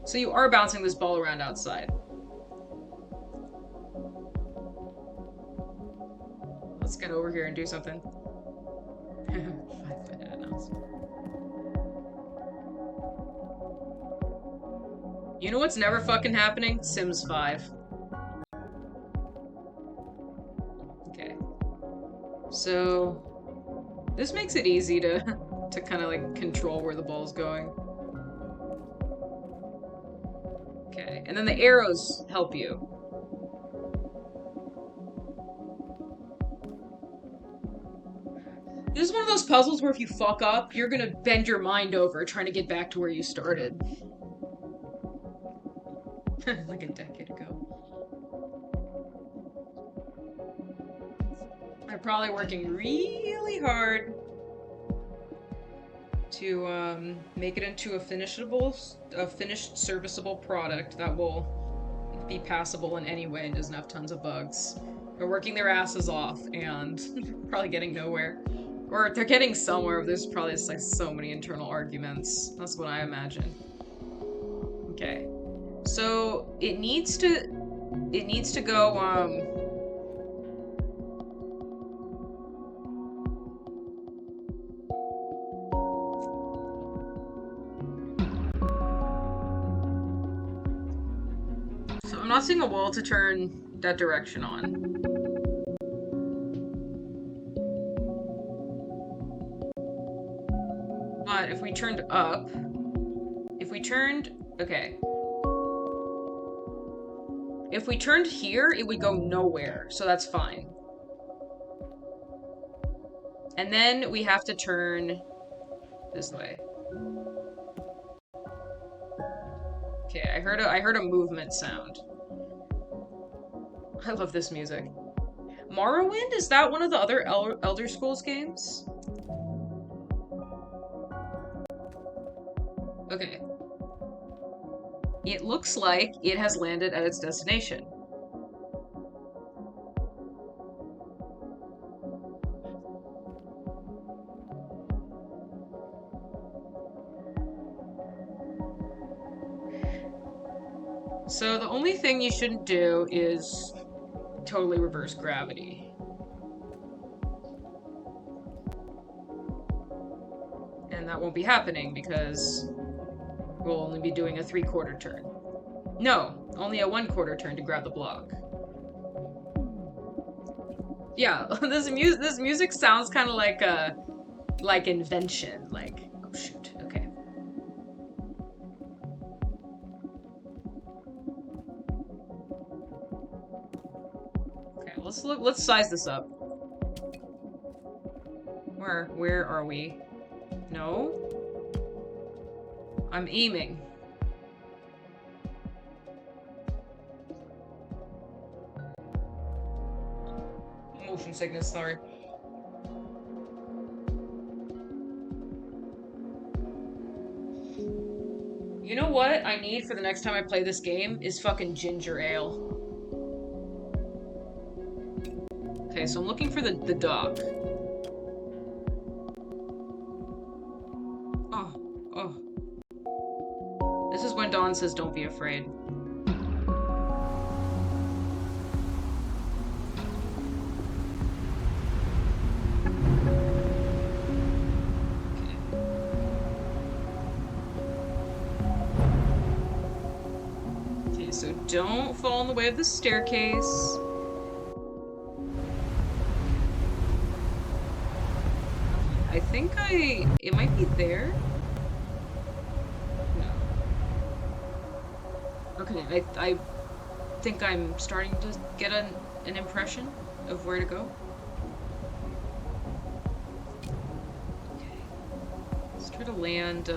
So you are bouncing this ball around outside. Let's get over here and do something. 5-minute announcement. You know what's never fucking happening? Sims 5. Okay. So this makes it easy to to kind of like control where the ball's going. Okay. And then the arrows help you. This is one of those puzzles where if you fuck up, you're gonna bend your mind over trying to get back to where you started. Like a decade ago. They're probably working really hard to make it into a finished serviceable product that will be passable in any way and doesn't have tons of bugs. They're working their asses off and probably getting nowhere. Or they're getting somewhere, but there's probably just like so many internal arguments. That's what I imagine. Okay. So it needs to go so I'm not seeing a wall to turn that direction on. But if we turned up, if we turned okay. If we turned here, it would go nowhere, so that's fine. And then we have to turn this way. Okay, I heard a movement sound. I love this music. Morrowind? Is that one of the other Elder Scrolls games? Okay. It looks like it has landed at its destination. So the only thing you shouldn't do is totally reverse gravity. And that won't be happening because we'll only be doing a 3/4 turn. No, only a 1/4 turn to grab the block. Yeah, this music sounds kind of like invention. Like, oh shoot, okay. Okay, let's size this up. Where are we? No? I'm aiming. Motion sickness, sorry. You know what I need for the next time I play this game is fucking ginger ale. Okay, so I'm looking for the dock. Oh, oh. This is when Dawn says don't be afraid. so don't fall in the way of the staircase. I think it might be there. No. Okay, I think I'm starting to get an impression of where to go. Okay. Let's try to land,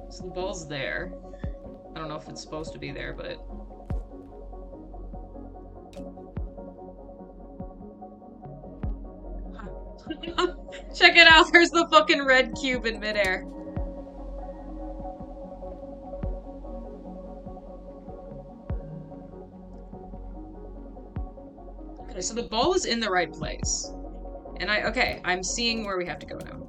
so the ball's there. I don't know if it's supposed to be there, but... Check it out, there's the fucking red cube in midair. Okay, so the ball is in the right place. And okay, I'm seeing where we have to go now.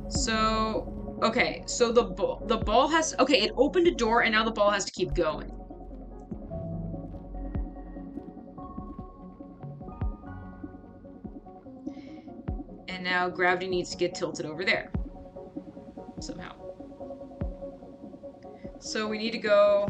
So, okay, so the ball has, okay, it opened a door and now the ball has to keep going. And now gravity needs to get tilted over there. Somehow. So we need to go...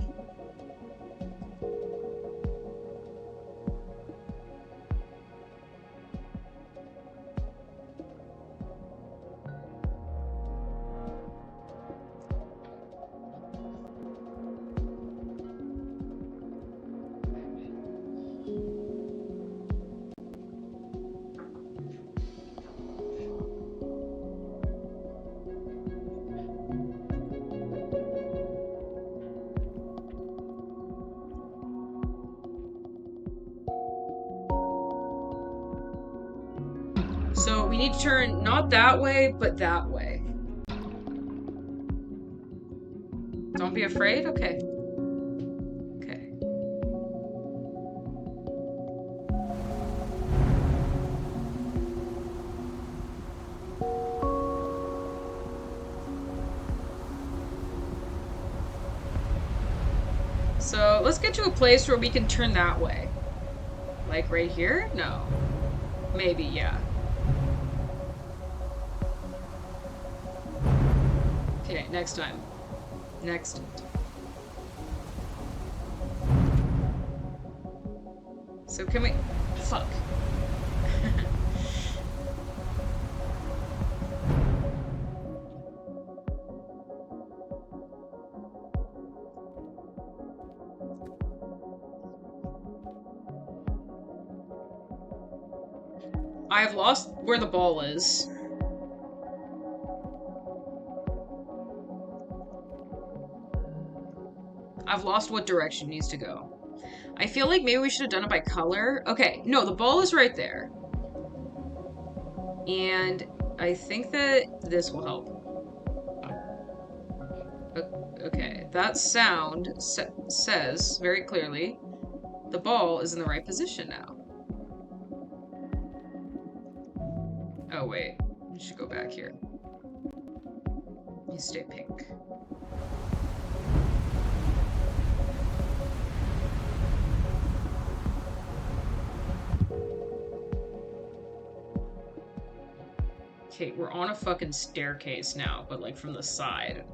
So we need to turn not that way, but that way. Don't be afraid? Okay. Okay. So let's get to a place where we can turn that way. Like right here? No. Maybe, yeah. Okay, next time. Next. So can we... Fuck. I have lost where the ball is. I've lost what direction needs to go. I feel like maybe we should have done it by color. Okay, no, the ball is right there. And I think that this will help. Okay, that sound says very clearly the ball is in the right position now. Oh, wait. I should go back here. You stay pink. Okay, we're on a fucking staircase now, but like from the side.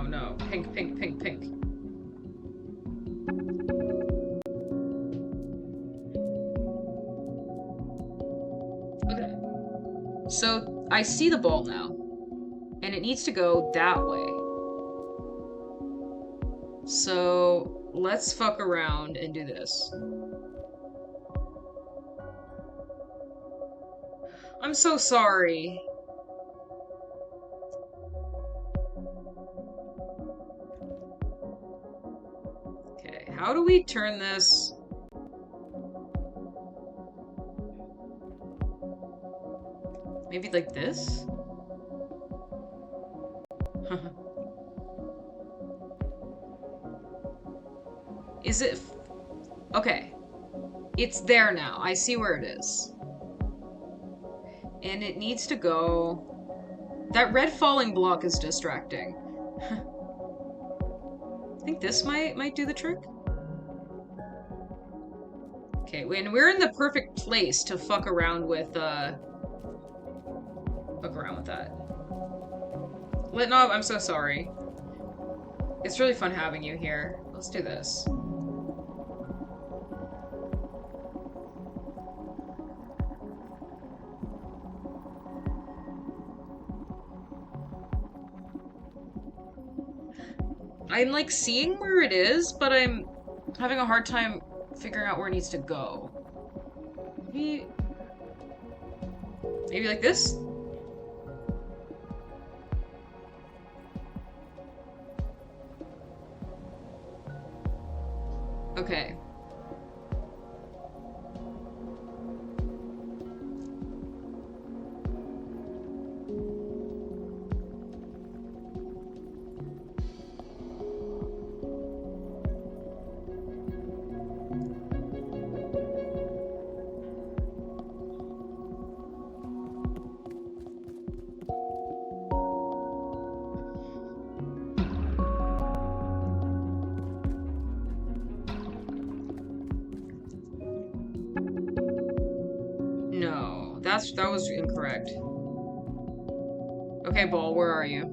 No. Pink, pink, pink, pink. Okay. So, I see the ball now. And it needs to go that way. So, let's fuck around and do this. I'm so sorry. Okay, how do we turn this? Maybe like this? Is it... Okay. It's there now. I see where it is. And it needs to go... That red falling block is distracting. I think this might do the trick. Okay, and we're in the perfect place to fuck around with that. Litnob, I'm so sorry. It's really fun having you here. Let's do this. I'm like seeing where it is, but I'm having a hard time figuring out where it needs to go. Maybe like this? Okay. No, that was incorrect. Okay, ball, where are you?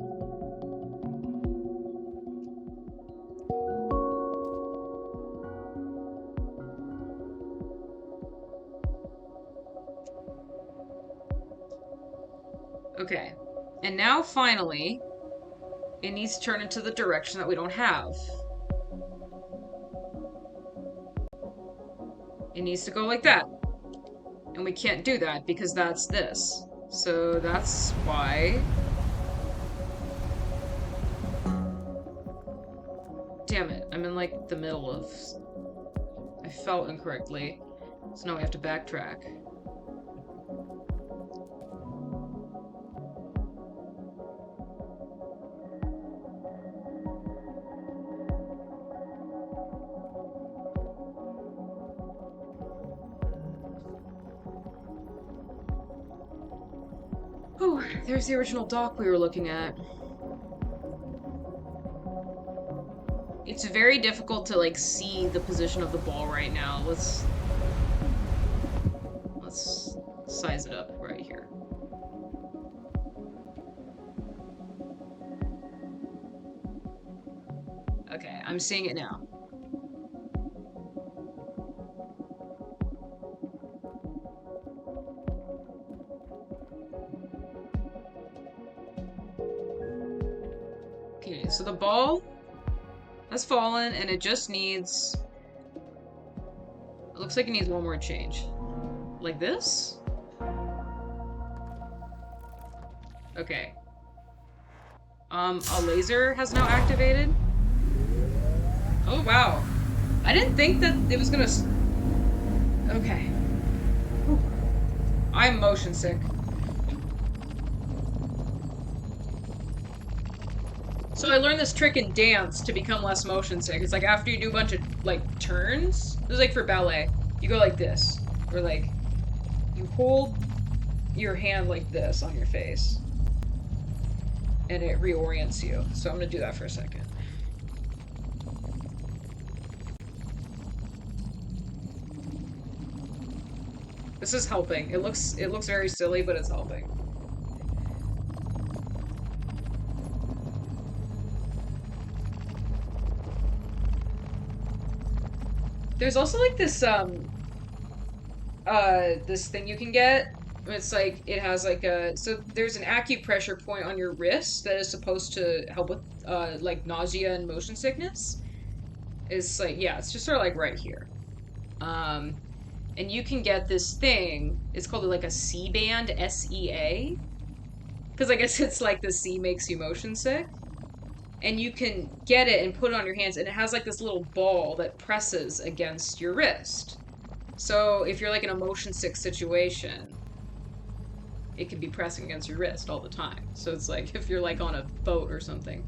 Okay. And now, finally, it needs to turn into the direction that we don't have. It needs to go like that. And we can't do that because that's this. So that's why... Damn it, I'm in like the middle of... I fell incorrectly. So now we have to backtrack. Oh, there's the original dock we were looking at. It's very difficult to, like, see the position of the ball right now. Let's size it up right here. Okay, I'm seeing it now. Okay, so the ball has fallen, and it just needs... It looks like it needs one more change. Like this? Okay. A laser has now activated. Oh, wow. I didn't think that it was gonna... Okay. I'm motion sick. So I learned this trick in dance to become less motion sick. It's like after you do a bunch of, like, turns. This is like for ballet. You go like this. Or like, you hold your hand like this on your face. And it reorients you. So I'm gonna do that for a second. This is helping. It looks very silly, but it's helping. There's also like this this thing you can get. It's like it has like a so there's an acupressure point on your wrist that is supposed to help with like nausea and motion sickness. It's like yeah, it's just sort of like right here. And you can get this thing. It's called like a C band, SEA. Because I guess it's like the C makes you motion sick. And you can get it and put it on your hands, and it has like this little ball that presses against your wrist. So if you're like in a motion sick situation, it can be pressing against your wrist all the time. So it's like if you're like on a boat or something.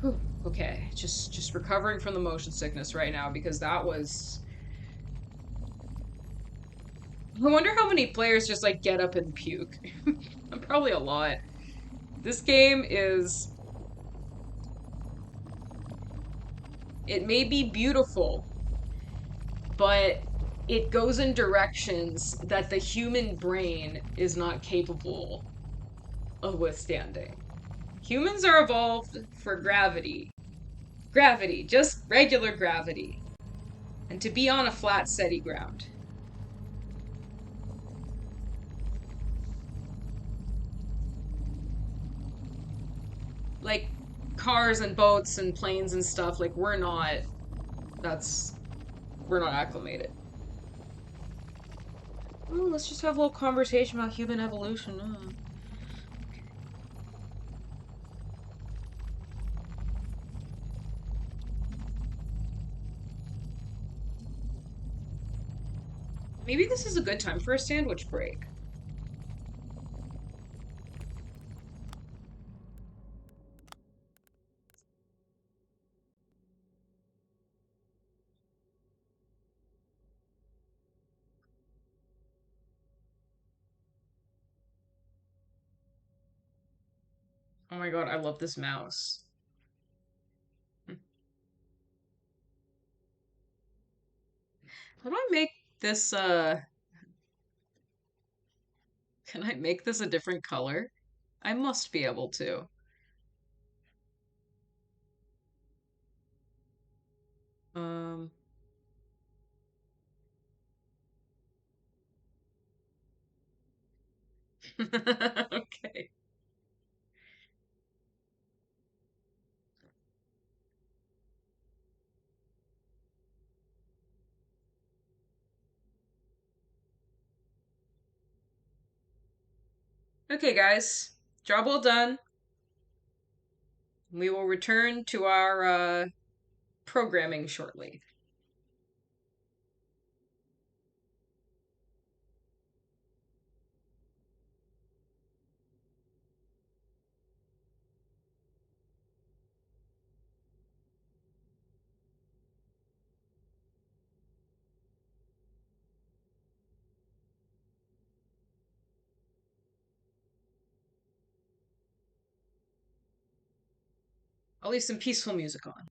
Whew. Okay, just recovering from the motion sickness right now because that was. I wonder how many players just like get up and puke. Probably a lot. This game is. It may be beautiful, but it goes in directions that the human brain is not capable of withstanding. Humans are evolved for gravity. Gravity, just regular gravity. And to be on a flat, steady ground. Like cars and boats and planes and stuff, like that's, we're not acclimated. Oh, let's just have a little conversation about human evolution. Maybe this is a good time for a sandwich break. Oh my god, I love this mouse. How do I make this, can I make this a different color? I must be able to. Um, okay. Okay, guys. Job well done. We will return to our programming shortly. I'll leave some peaceful music on.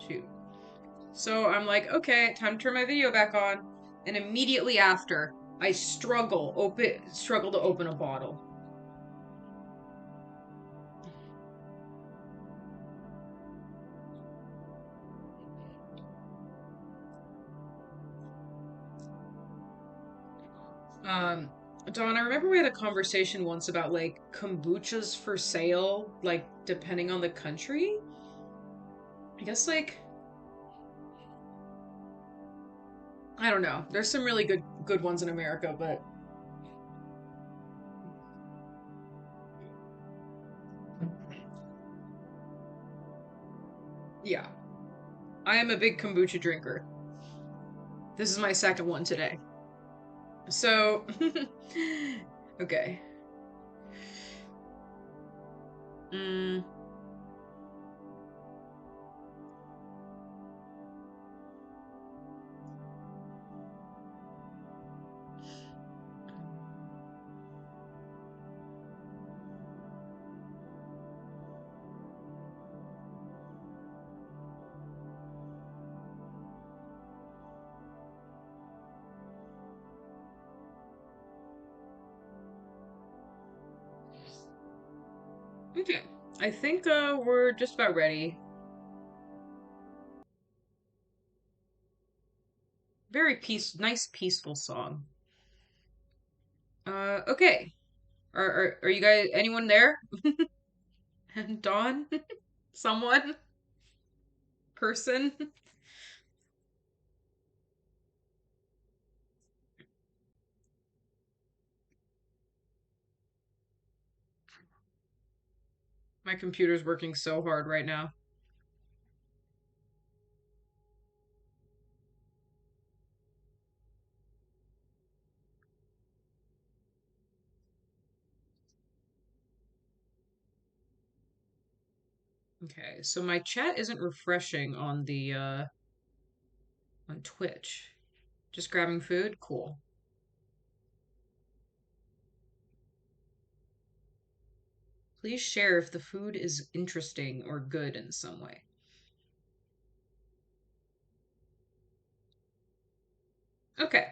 Shoot. So I'm like, okay, time to turn my video back on. And immediately after, I struggle to open a bottle. Um, Dawn, I remember we had a conversation once about like kombuchas for sale, like depending on the country. I guess like I don't know. There's some really good ones in America, but yeah, I am a big kombucha drinker. This is my second one today. So, okay. Mm, okay. I think we're just about ready. Very nice peaceful song. Okay. Are you guys anyone there? Dawn? Someone? Person? My computer's working so hard right now. Okay, so my chat isn't refreshing on the on Twitch. Just grabbing food? Cool. Please share if the food is interesting or good in some way. Okay.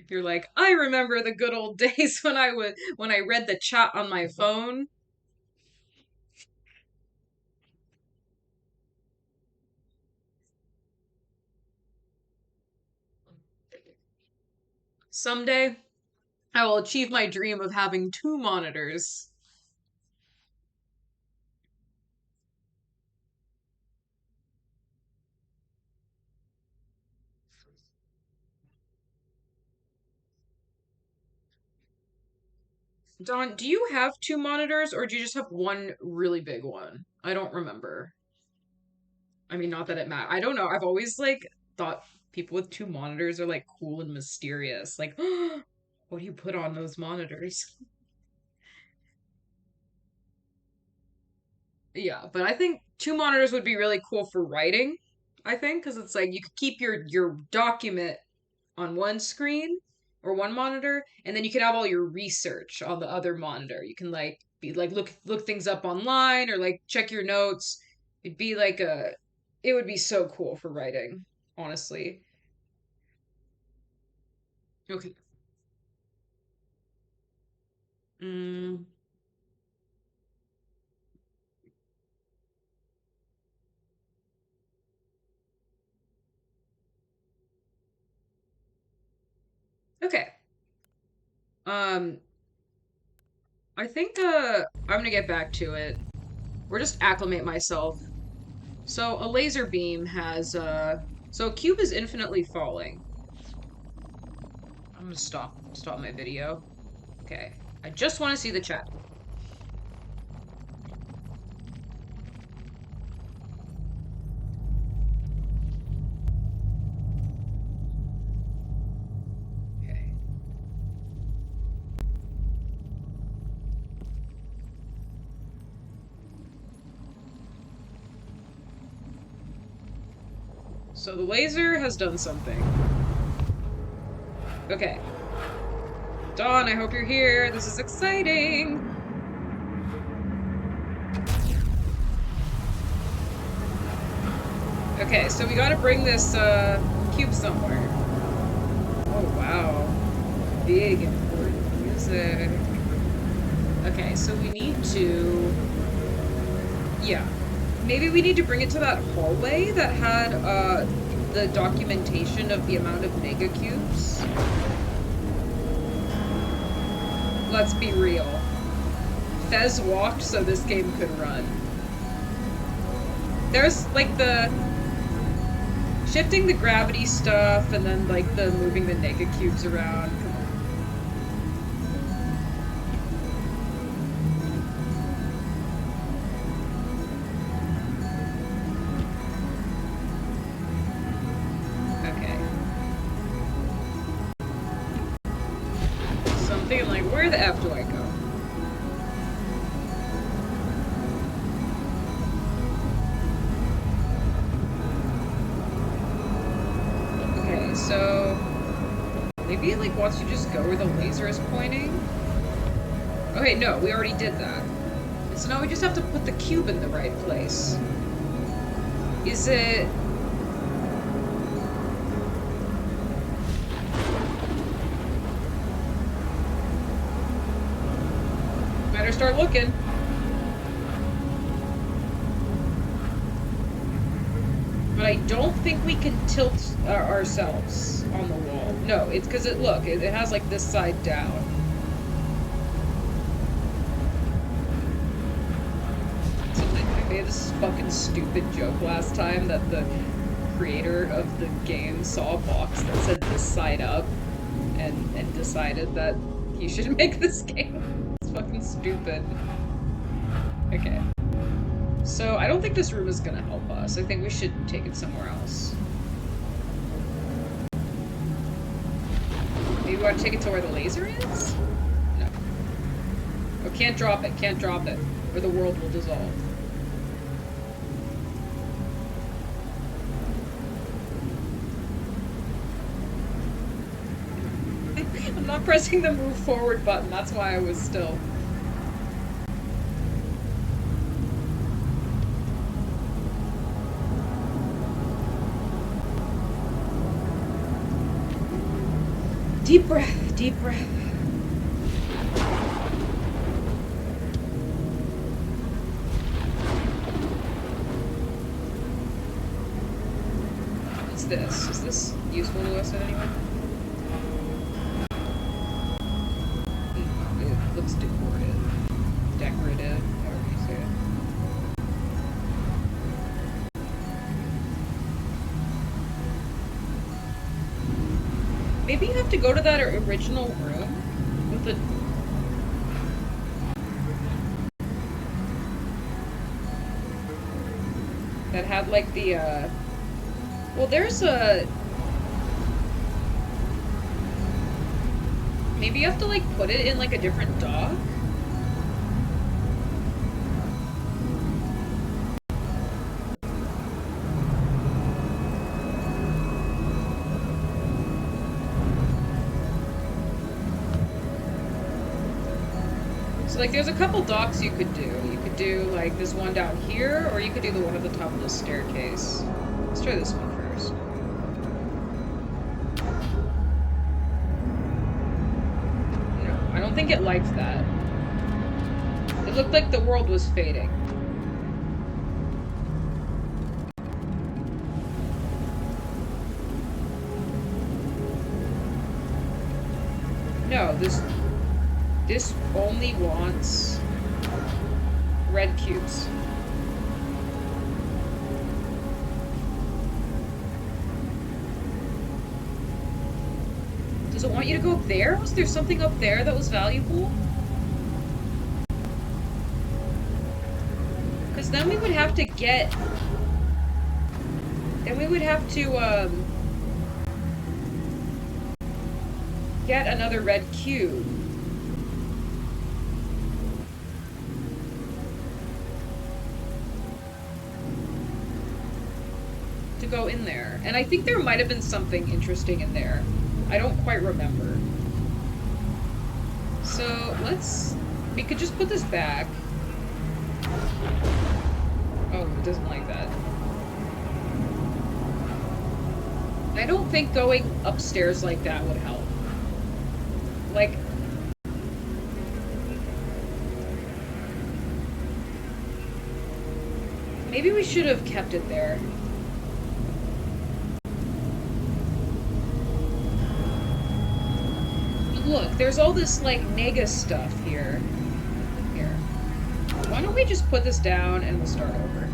You're like, I remember the good old days when I read the chat on my phone. Someday I will achieve my dream of having two monitors. Don, do you have two monitors or do you just have one really big one? I don't remember. I mean, not that it matters. I don't know. I've always like thought people with two monitors are like cool and mysterious. Like, what do you put on those monitors? Yeah, but I think two monitors would be really cool for writing. I think because it's like you could keep your document on one screen or one monitor, and then you can have all your research on the other monitor. You can like be like look things up online or like check your notes. It'd be like a it would be so cool for writing, honestly. Okay. Mm, okay. Um, I think I'm gonna get back to it. Or just acclimate myself. So a laser beam has so a cube is infinitely falling. I'm gonna stop my video. Okay. I just want to see the chat. Okay. So the laser has done something. Okay. Dawn, I hope you're here. This is exciting. Okay, so we gotta bring this cube somewhere. Oh wow. Big important music. Okay, so we need to... Yeah. Maybe we need to bring it to that hallway that had the documentation of the amount of mega cubes. Let's be real. Fez walked so this game could run. There's like the shifting the gravity stuff and then like the moving the mega cubes around. Come on. Okay. So I'm thinking like, where the F do I go? So maybe it like wants you to just go where the laser is pointing. Okay, no, we already did that. And so now we just have to put the cube in the right place. Is it... Better start looking. But I don't think we can tilt ourselves on the wall. No, it's because look, it has like this side down. So I made this fucking stupid joke last time that the creator of the game saw a box that said this side up and decided that he should make this game. It's fucking stupid. Okay. So, I don't think this room is gonna help us. I think we should take it somewhere else. Maybe we want to take it to where the laser is? No. Oh, can't drop it, can't drop it. Or the world will dissolve. I'm not pressing the move forward button, that's why I was still... Deep breath, deep breath. What's this? Is this useful to us in any way? It looks decorative, however you say it. Maybe you have to go to that original room with the... That had like the, well, there's a... Maybe you have to like put it in like a different dock? So, like, there's a couple docks you could do. You could do, like, this one down here, or you could do the one at the top of the staircase. Let's try this one first. No, I don't think it liked that. It looked like the world was fading. No, this only wants red cubes. Does it want you to go up there? Was there something up there that was valuable? Because then we would have to get... Then we would have to, get another red cube. To go in there. And I think there might have been something interesting in there. I don't quite remember. So, we could just put this back. Oh, it doesn't like that. I don't think going upstairs like that would help. Like, maybe we should have kept it there. Look, there's all this, like, nega stuff here. Here. Why don't we just put this down and we'll start over?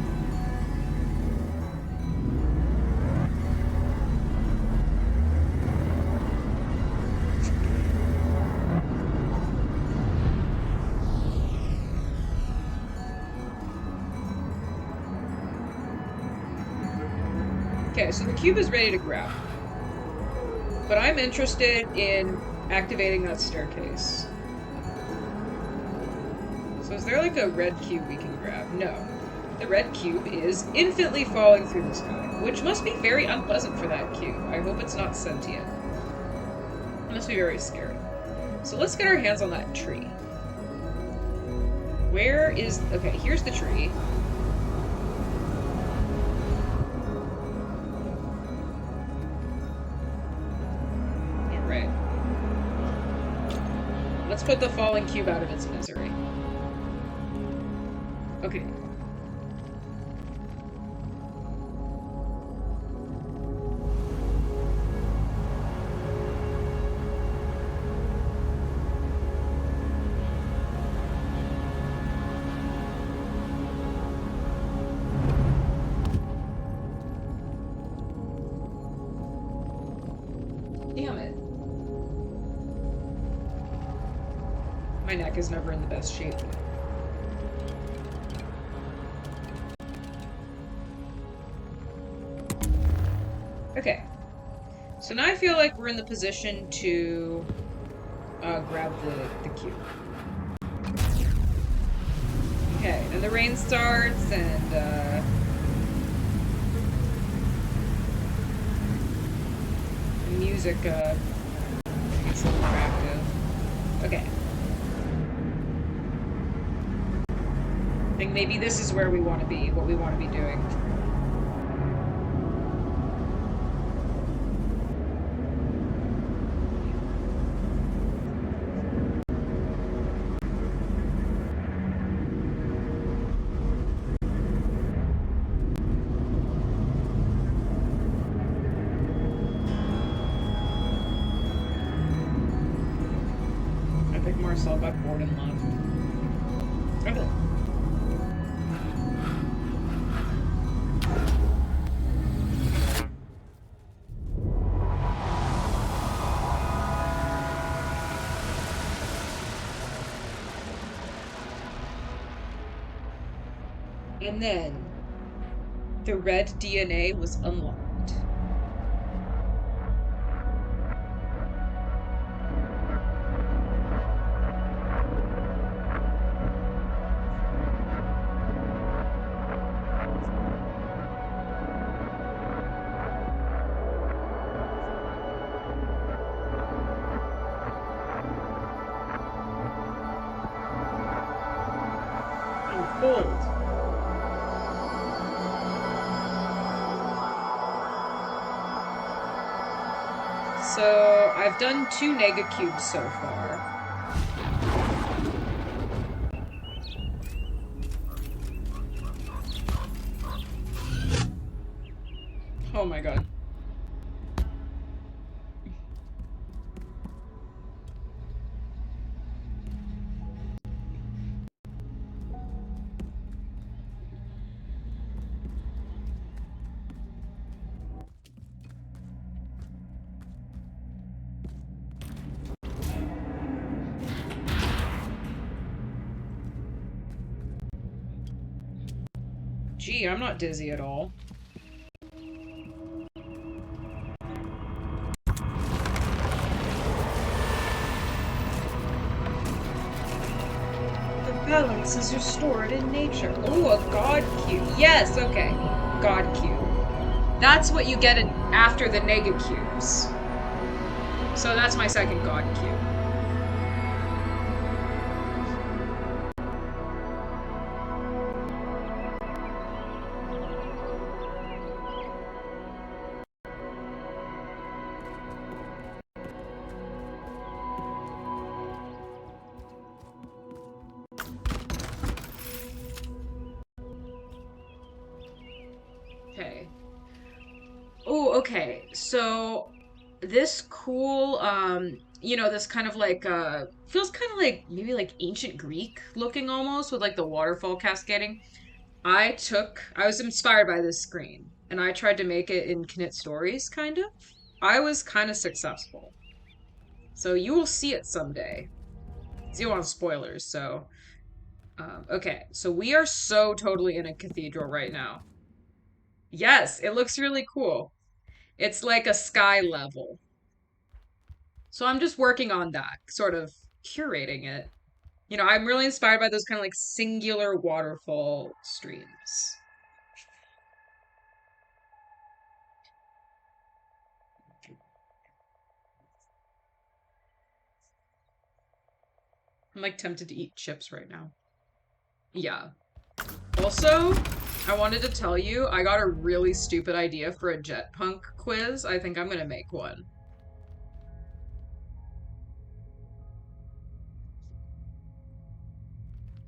Okay, so the cube is ready to grab. But I'm interested in activating that staircase. So is there like a red cube we can grab? No. The red cube is infinitely falling through the sky, which must be very unpleasant for that cube. I hope it's not sentient. It must be very scary. So let's get our hands on that tree. Where is... Okay, here's the tree. Alright. Let's put the falling cube out of its misery. Okay. Damn it. My neck is never in the best shape. Okay. So now I feel like we're in the position to grab the cube. Okay, and the rain starts, and the music gets a little attractive. Okay. I think maybe this is where we want to be, what we want to be doing. Marcel got bored and left. Okay. And then the red DNA was unlocked. Cold. So I've done 2 nega cubes so far. Oh my god. Gee, I'm not dizzy at all. The balance is restored in nature. Ooh, a god cube. Yes, okay. God cube. That's what you get after the nega cubes. So that's my second god cube. Okay. Oh, okay. So this cool, this kind of like feels kind of like maybe like ancient Greek looking almost with like the waterfall cascading. I was inspired by this screen and I tried to make it in Knit Stories kind of. I was kind of successful. So you will see it someday. Zero on spoilers, so okay. So we are so totally in a cathedral right now. Yes, it looks really cool. It's like a sky level. So I'm just working on that, sort of curating it. I'm really inspired by those kind of like singular waterfall streams. I'm like tempted to eat chips right now. Yeah. Also, I wanted to tell you, I got a really stupid idea for a jet punk quiz. I think I'm gonna make one.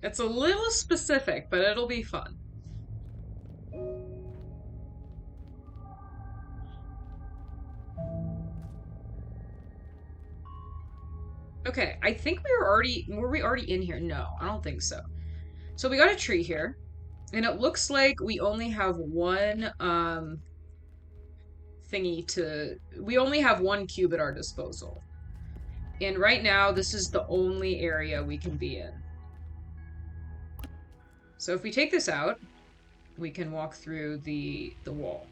It's a little specific, but it'll be fun. Okay, I think were we already in here? No, I don't think so. So we got a tree here, and it looks like we only have one we only have one cube at our disposal. And right now this is the only area we can be in. So if we take this out, we can walk through the wall.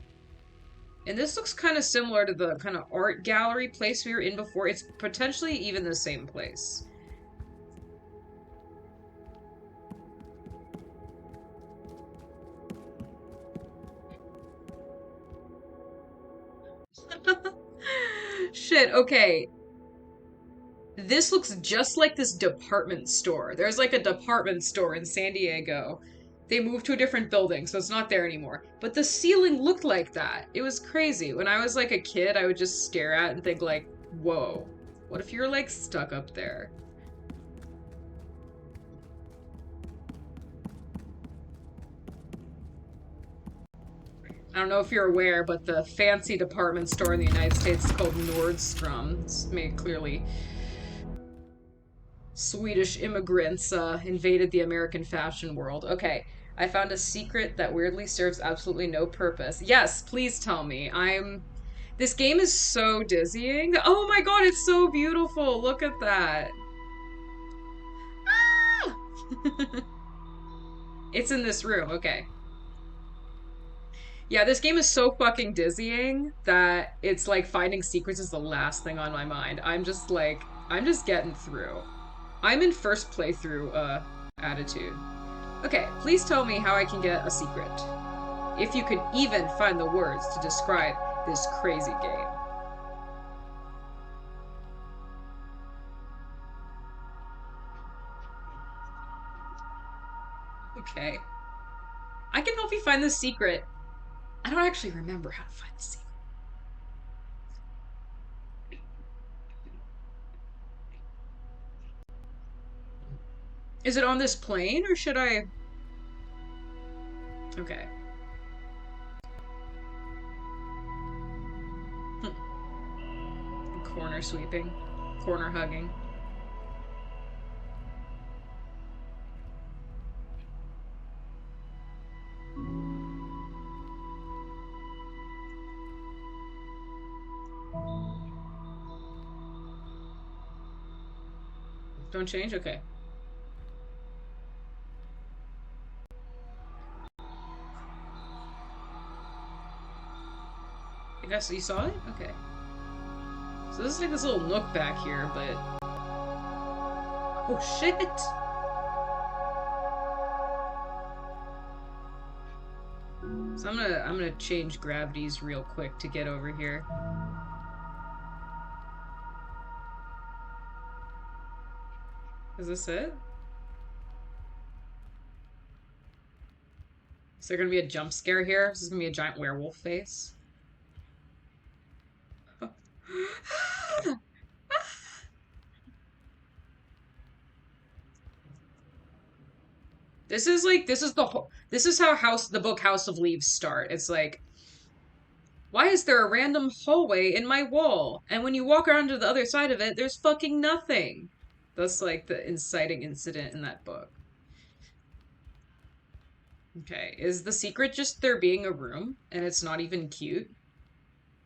And this looks kind of similar to the kind of art gallery place we were in before. It's potentially even the same place. Shit, okay. This looks just like this department store. There's like a department store in San Diego. They moved to a different building, so it's not there anymore. But the ceiling looked like that. It was crazy. When I was like a kid, I would just stare at it and think like, whoa, what if you're like stuck up there? I don't know if you're aware, but the fancy department store in the United States is called Nordstrom. It's made clearly Swedish immigrants invaded the American fashion world. Okay, I found a secret that weirdly serves absolutely no purpose. Yes, please tell me. This game is so dizzying. Oh my god, it's so beautiful. Look at that. Ah! It's in this room. Okay. Yeah, this game is so fucking dizzying that it's like finding secrets is the last thing on my mind. I'm just getting through. I'm in first playthrough attitude. Okay, please tell me how I can get a secret. If you can even find the words to describe this crazy game. Okay. I can help you find the secret. I don't actually remember how to find the secret. Is it on this plane or should I? Okay. Corner sweeping. Corner hugging. Don't change? Okay. I guess you saw it? Okay. So this is like this little nook back here, but... Oh shit! So I'm gonna change gravities real quick to get over here. Is this it? Is there gonna be a jump scare here? Is this gonna be a giant werewolf face? This is like this is how the book House of Leaves start. It's like Why is there a random hallway in my wall? And when you walk around to the other side of it, there's fucking nothing. That's like the inciting incident in that book. Okay, is the secret just there being a room and it's not even cute?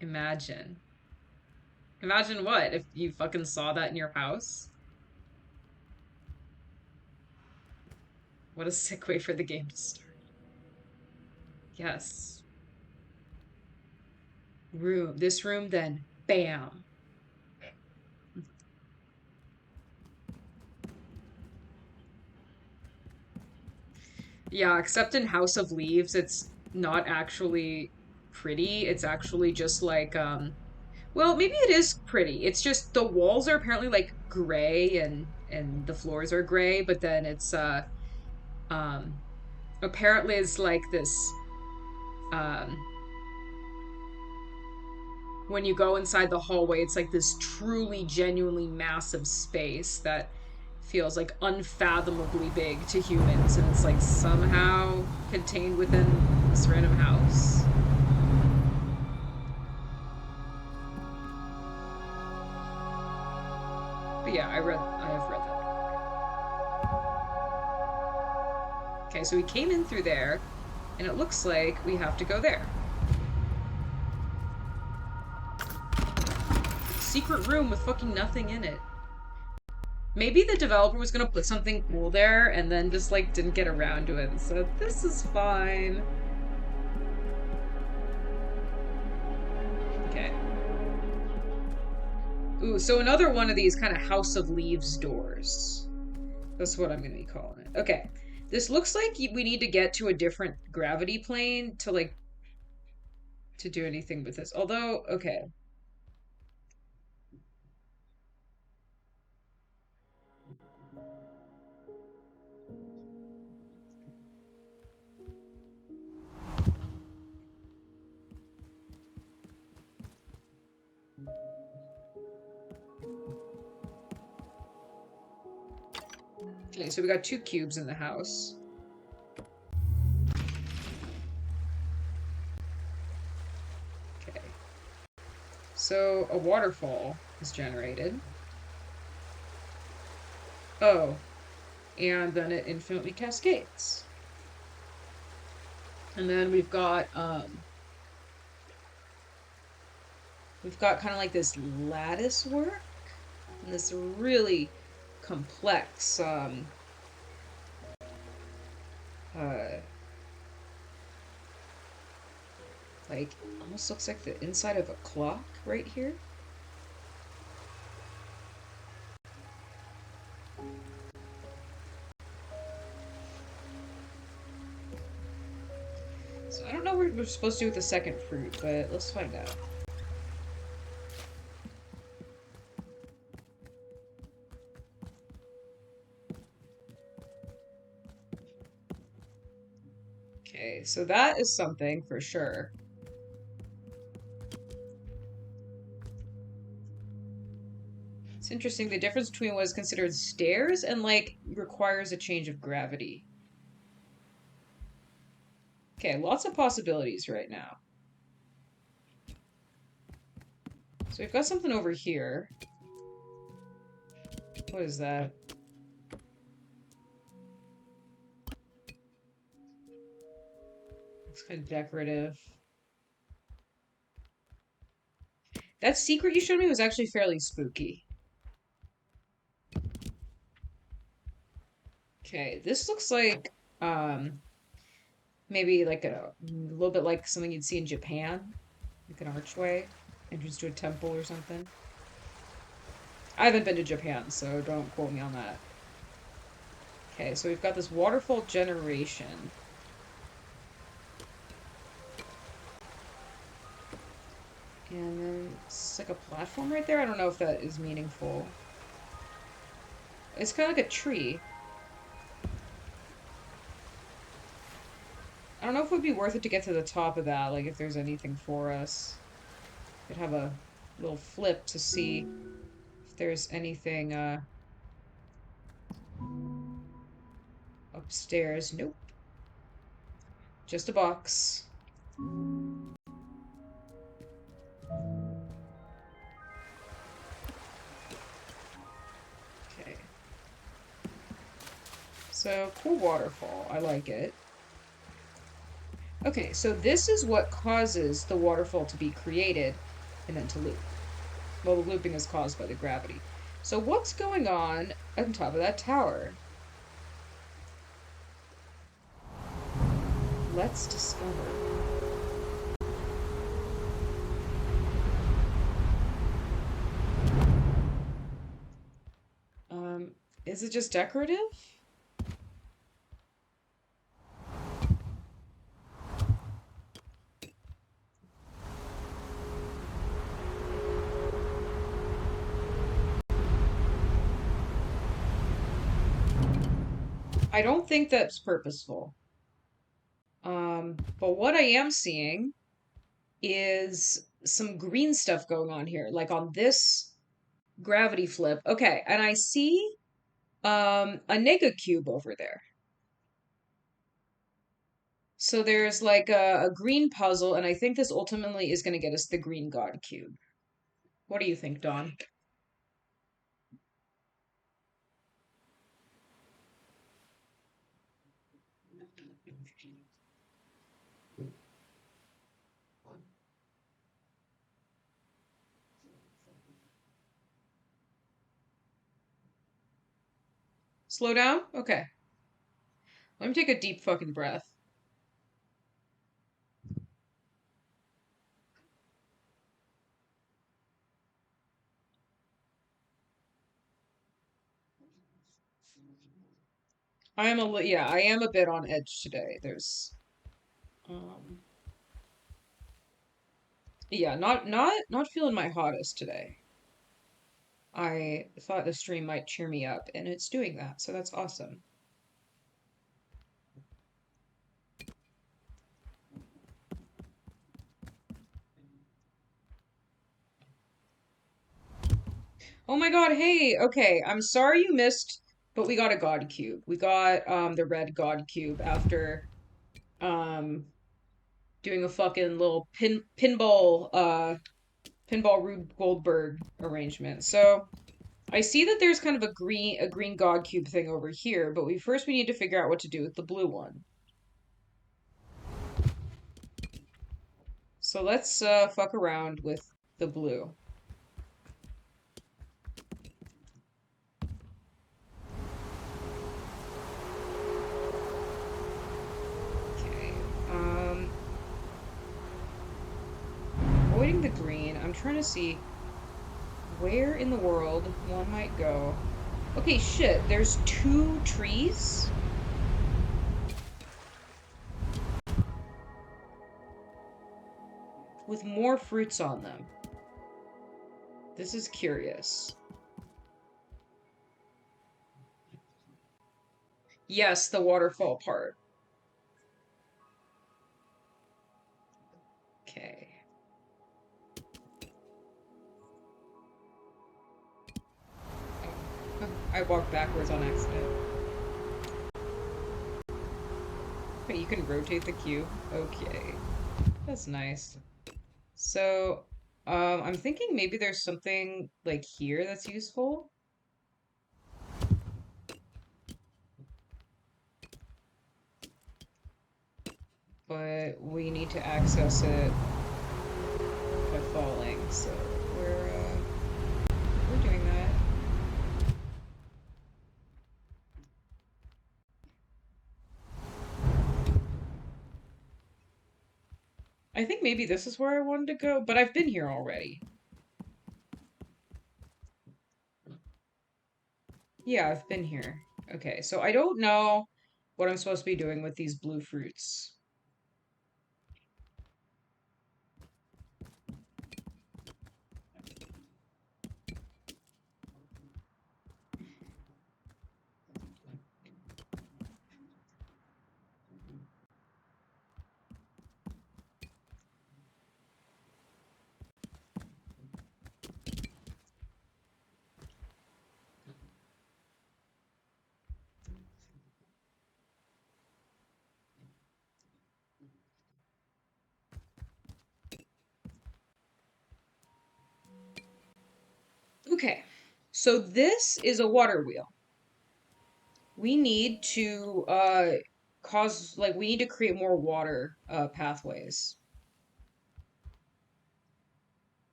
Imagine. Imagine what if you fucking saw that in your house? What a sick way for the game to start. Yes. Room. This room, then bam. Yeah, except in House of Leaves, it's not actually pretty. It's actually just like well, maybe it is pretty. It's just the walls are apparently like gray and the floors are gray, but then it's um apparently it's like this um when you go inside the hallway, it's like this truly genuinely massive space that feels like unfathomably big to humans, and it's like somehow contained within this random house. But yeah, I have read that. Okay, so we came in through there, and it looks like we have to go there. Secret room with fucking nothing in it. Maybe the developer was gonna put something cool there and then just like didn't get around to it. So this is fine. Okay. Ooh, so another one of these kind of House of Leaves doors. That's what I'm gonna be calling it. Okay. This looks like we need to get to a different gravity plane to like to do anything with this. Although, okay. Okay, so we got two cubes in the house. Okay. So a waterfall is generated. Oh, and then it infinitely cascades. And then we've got kind of like this lattice work and this really complex uh like almost looks like the inside of a clock right here. So I don't know what we're supposed to do with the second fruit, but let's find out. Okay, so that is something for sure. It's interesting the difference between what is considered stairs and like requires a change of gravity. Okay, lots of possibilities right now. So we've got something over here. What is that? Looks kind of decorative. That secret you showed me was actually fairly spooky. Okay, this looks like maybe like a little bit like something you'd see in Japan, like an archway, entrance to a temple or something. I haven't been to Japan, so don't quote me on that. Okay, so we've got this waterfall generation. And then it's like a platform right there. I don't know if that is meaningful. It's kind of like a tree. I don't know if it would be worth it to get to the top of that, like if there's anything for us. Could have a little flip to see if there's anything upstairs. Nope. Just a box. So, cool waterfall. I like it. Okay, so this is what causes the waterfall to be created and then to loop. Well, the looping is caused by the gravity. So, what's going on top of that tower? Let's discover. Um, is it just decorative? I don't think that's purposeful. But what I am seeing is some green stuff going on here, like on this gravity flip. Okay, and I see a nega cube over there. So there's like a green puzzle, and I think this ultimately is going to get us the green god cube. What do you think, Dawn? Slow down? Okay. Let me take a deep fucking breath. I am a bit on edge today. Um, yeah, not feeling my hottest today. I thought the stream might cheer me up, and it's doing that, so that's awesome. Oh my God, hey, okay, I'm sorry you missed, but we got a God Cube. We got the red God Cube after um doing a fucking little pinball Rube Goldberg arrangement. So I see that there's kind of a green God Cube thing over here, but we need to figure out what to do with the blue one. So let's fuck around with the blue. Okay. Um Avoiding the green. I'm trying to see where in the world one might go. Okay, shit, there's two trees with more fruits on them. This is curious. Yes, the waterfall part. Okay. Oh, I walked backwards on accident. Wait, you can rotate the cube? Okay. That's nice. So, I'm thinking maybe there's something like here that's useful, but we need to access it by falling, so we're doing that. I think maybe this is where I wanted to go, but I've been here already. Yeah, I've been here. Okay, so I don't know what I'm supposed to be doing with these blue fruits. Okay, so this is a water wheel. We need to we need to create more water pathways.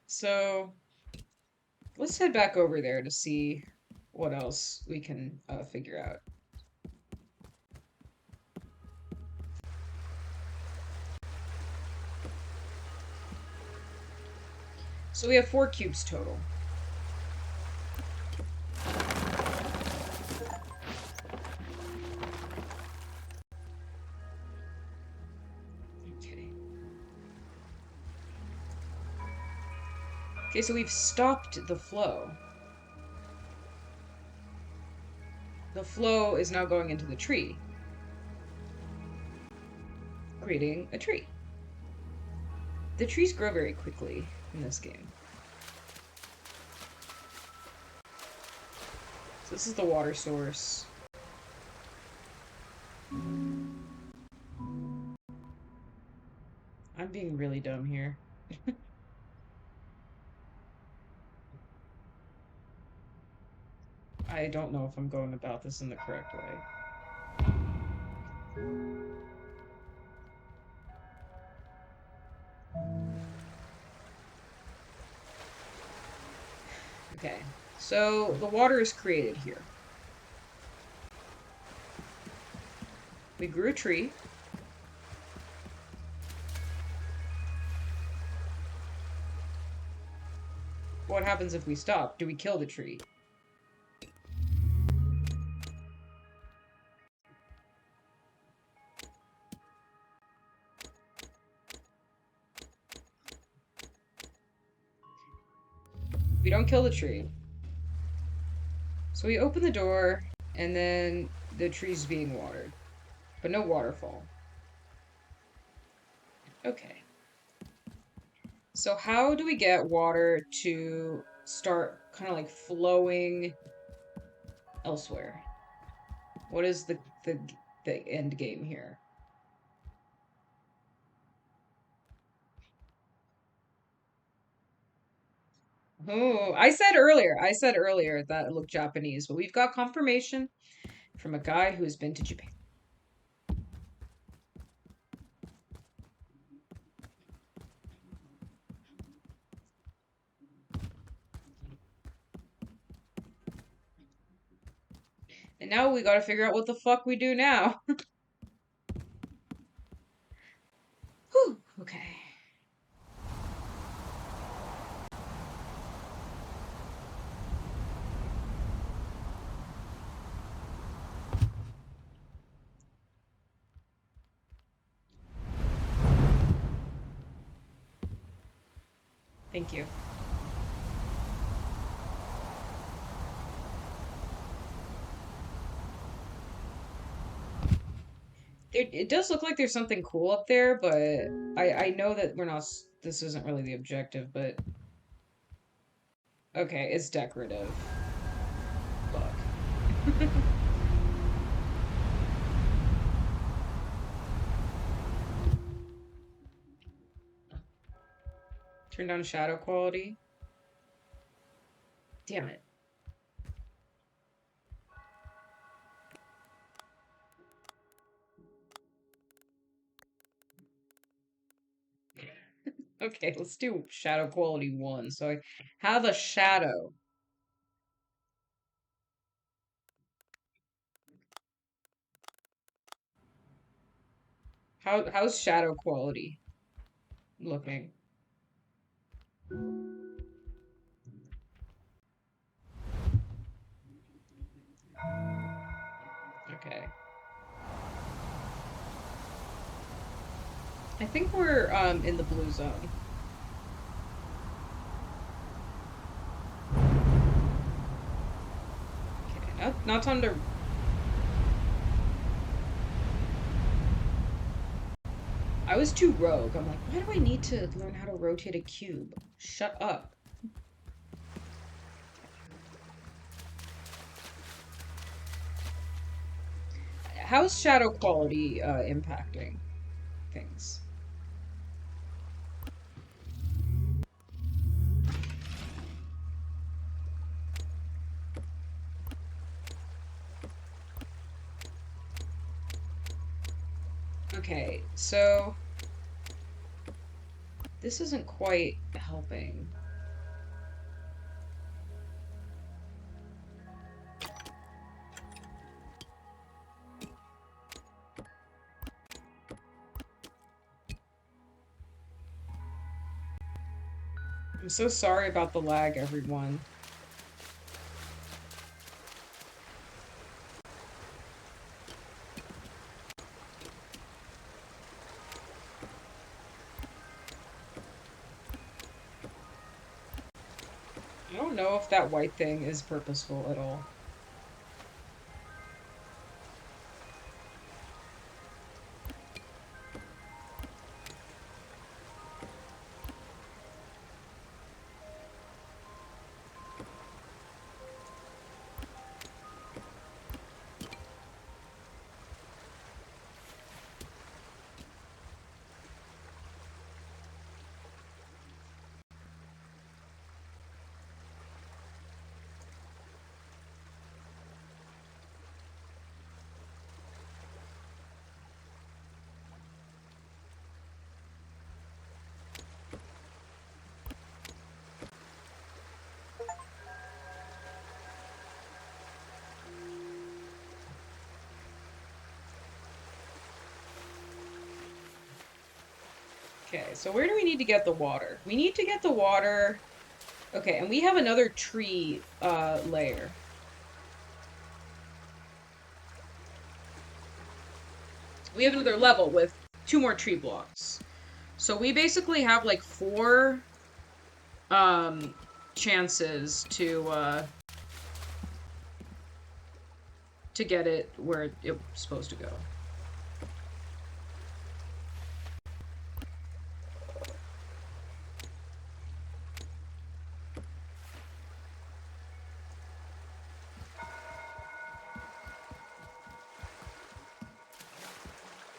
So let's head back over there to see what else we can figure out. So we have 4 cubes total. Okay. Okay, so we've stopped the flow. The flow is now going into the tree, creating a tree. The trees grow very quickly in this game. So this is the water source. I'm being really dumb here. I don't know if I'm going about this in the correct way. Okay, so the water is created here. We grew a tree. What happens if we stop? Do we kill the tree? We don't kill the tree. So we open the door, and then the tree's being watered. But no waterfall. Okay. So how do we get water to start kind of like flowing elsewhere? What is the end game here? Oh, I said earlier that it looked Japanese, but we've got confirmation from a guy who has been to Japan. And now we gotta figure out what the fuck we do now. Whew, okay. Thank you. It does look like there's something cool up there, but I know that we're not. This isn't really the objective, but okay, it's decorative. Fuck. Turn down shadow quality. Damn it. Okay, let's do shadow quality 1. So I have a shadow. How's shadow quality looking? Okay. I think we're in the blue zone. Okay, now time to. I was too rogue. I'm like, why do I need to learn how to rotate a cube? Shut up. How's shadow quality impacting things? Okay, so this isn't quite helping. I'm so sorry about the lag, everyone. I don't know if that white thing is purposeful at all. Okay, so where do we need to get the water? We need to get the water. Okay, and we have another tree layer. We have another level with two more tree blocks. So we basically have like four um chances to get it where it's supposed to go.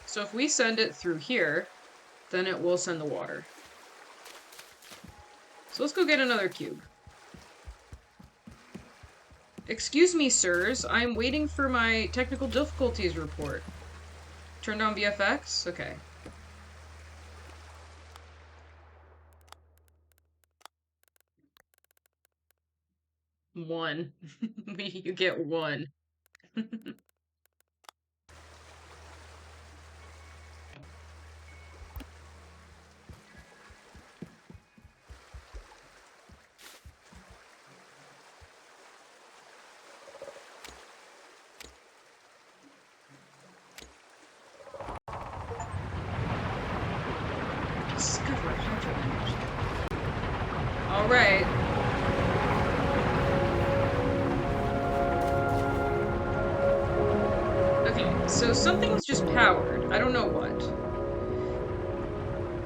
So if we send it through here, then it will send the water. So let's go get another cube. Excuse me, sirs. I'm waiting for my technical difficulties report. Turn down VFX? Okay. One. You get one. Discover hydro energy. Alright. Okay, so something was just powered. I don't know what.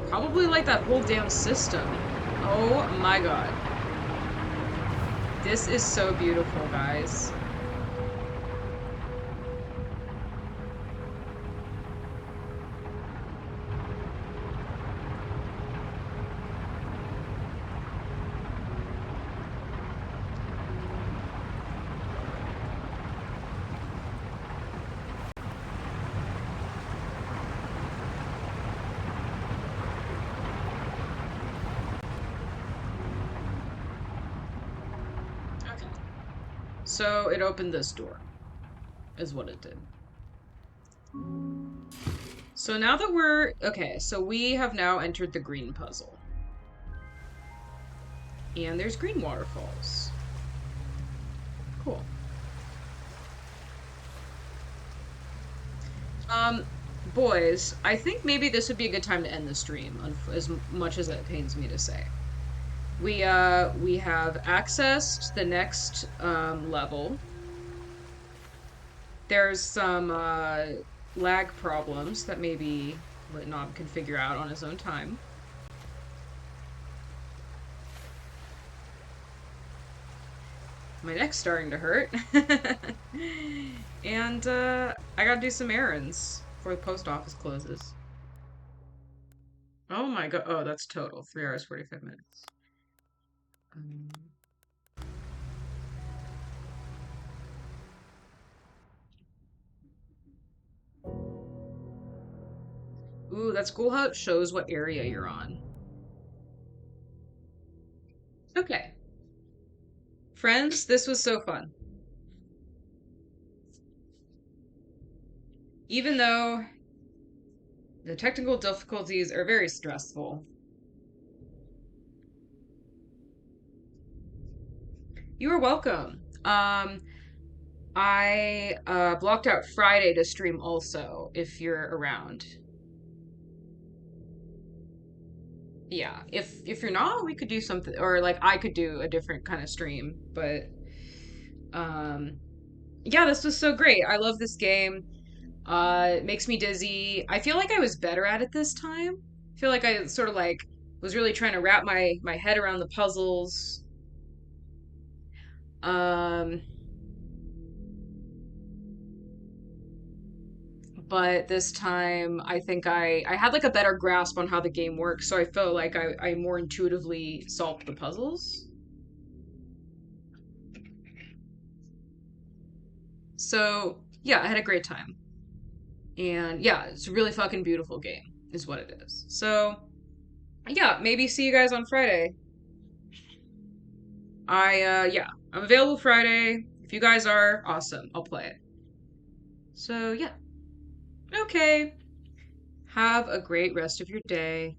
Probably like that whole damn system. Oh my god. This is so beautiful, guys. Okay. So it opened this door, is what it did. So now that we're... Okay, so we have now entered the green puzzle. And there's green waterfalls. Cool. Um, boys, I think maybe this would be a good time to end the stream, as much as it pains me to say. We have accessed the next level. There's some lag problems that maybe Litnob can figure out on his own time. My neck's starting to hurt. And I gotta do some errands before the post office closes. Oh my god. Oh, that's total. 3 hours, 45 minutes. Um, Ooh, that's cool how it shows what area you're on. Okay. Friends, this was so fun. Even though the technical difficulties are very stressful. You are welcome. I blocked out Friday to stream also if you're around. Yeah, if you're not, we could do something, or like I could do a different kind of stream. But um, yeah, this was so great. I love this game. It makes me dizzy. I feel like I was better at it this time. I feel like I sort of like was really trying to wrap my head around the puzzles. Um, but this time I think I had like a better grasp on how the game works, so I felt like I more intuitively solved the puzzles. So yeah, I had a great time. And yeah, it's a really fucking beautiful game, is what it is. So yeah, maybe see you guys on Friday. Yeah, I'm available Friday. If you guys are, awesome. I'll play it. So yeah. Okay. Have a great rest of your day.